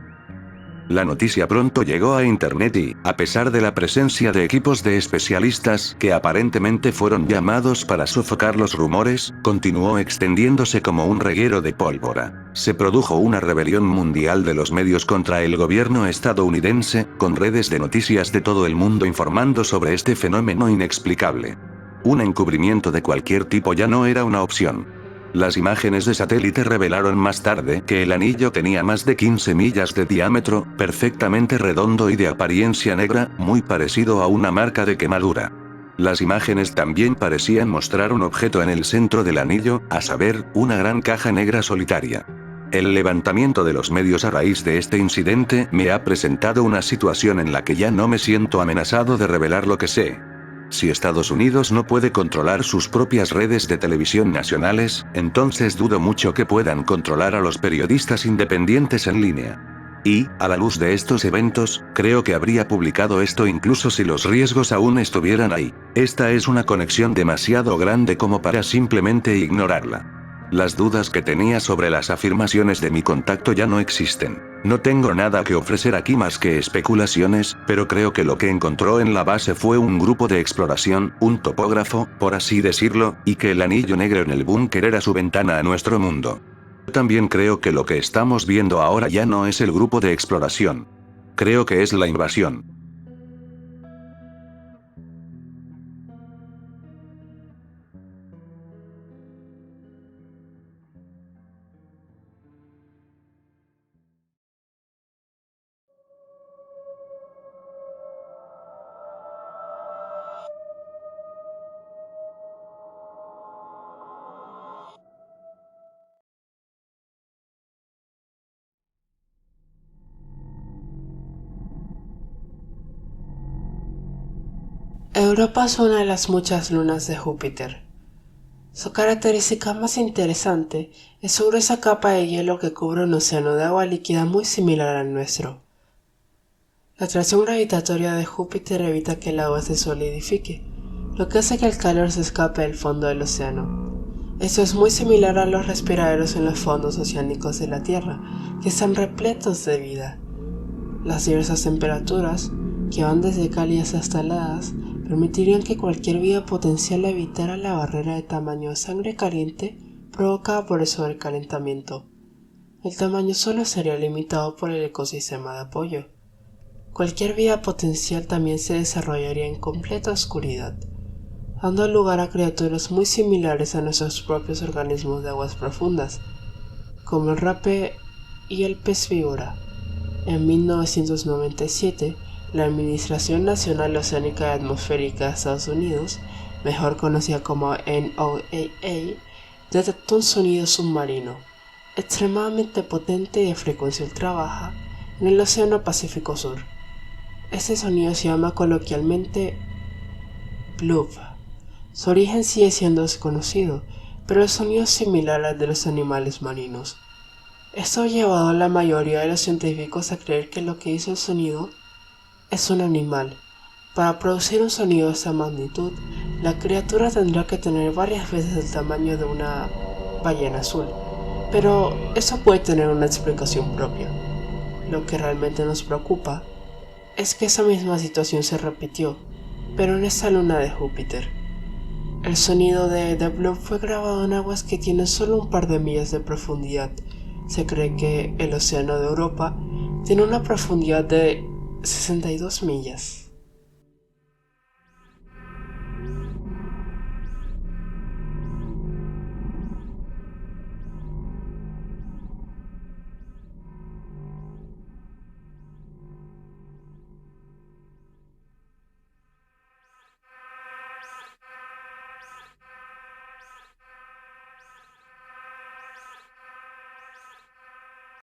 La noticia pronto llegó a Internet y, a pesar de la presencia de equipos de especialistas que aparentemente fueron llamados para sofocar los rumores, continuó extendiéndose como un reguero de pólvora. Se produjo una rebelión mundial de los medios contra el gobierno estadounidense, con redes de noticias de todo el mundo informando sobre este fenómeno inexplicable. Un encubrimiento de cualquier tipo ya no era una opción. Las imágenes de satélite revelaron más tarde que el anillo tenía más de 15 millas de diámetro, perfectamente redondo y de apariencia negra, muy parecido a una marca de quemadura. Las imágenes también parecían mostrar un objeto en el centro del anillo, a saber, una gran caja negra solitaria. El levantamiento de los medios a raíz de este incidente me ha presentado una situación en la que ya no me siento amenazado de revelar lo que sé. Si Estados Unidos no puede controlar sus propias redes de televisión nacionales, entonces dudo mucho que puedan controlar a los periodistas independientes en línea. Y, a la luz de estos eventos, creo que habría publicado esto incluso si los riesgos aún estuvieran ahí. Esta es una conexión demasiado grande como para simplemente ignorarla. Las dudas que tenía sobre las afirmaciones de mi contacto ya no existen. No tengo nada que ofrecer aquí más que especulaciones, pero creo que lo que encontró en la base fue un grupo de exploración, un topógrafo, por así decirlo, y que el anillo negro en el búnker era su ventana a nuestro mundo. También creo que lo que estamos viendo ahora ya no es el grupo de exploración. Creo que es la invasión. Europa es una de las muchas lunas de Júpiter. Su característica más interesante es su gruesa capa de hielo que cubre un océano de agua líquida muy similar al nuestro. La atracción gravitatoria de Júpiter evita que el agua se solidifique, lo que hace que el calor se escape del fondo del océano. Esto es muy similar a los respiraderos en los fondos oceánicos de la Tierra, que están repletos de vida. Las diversas temperaturas, que van desde cálidas hasta heladas, permitirían que cualquier vida potencial evitara la barrera de tamaño de sangre caliente provocada por el sobrecalentamiento. El tamaño solo sería limitado por el ecosistema de apoyo. cualquier vida potencial también se desarrollaría en completa oscuridad, dando lugar a criaturas muy similares a nuestros propios organismos de aguas profundas, como el rape y el pez víbora. En 1997, la Administración Nacional Oceánica y Atmosférica de Estados Unidos, mejor conocida como NOAA, detectó un sonido submarino extremadamente potente y de frecuencia ultra baja en el Océano Pacífico Sur. Este sonido se llama coloquialmente bloop. Su origen sigue siendo desconocido, pero el sonido es similar al de los animales marinos. Esto ha llevado a la mayoría de los científicos a creer que lo que hizo el sonido es un animal. Para producir un sonido de esta magnitud, la criatura tendrá que tener varias veces el tamaño de una ballena azul, pero eso puede tener una explicación propia. Lo que realmente nos preocupa es que esa misma situación se repitió, pero en esta luna de Júpiter. El sonido de The Bloop fue grabado en aguas que tienen solo un par de millas de profundidad. Se cree que el océano de Europa tiene una profundidad de 62 millas.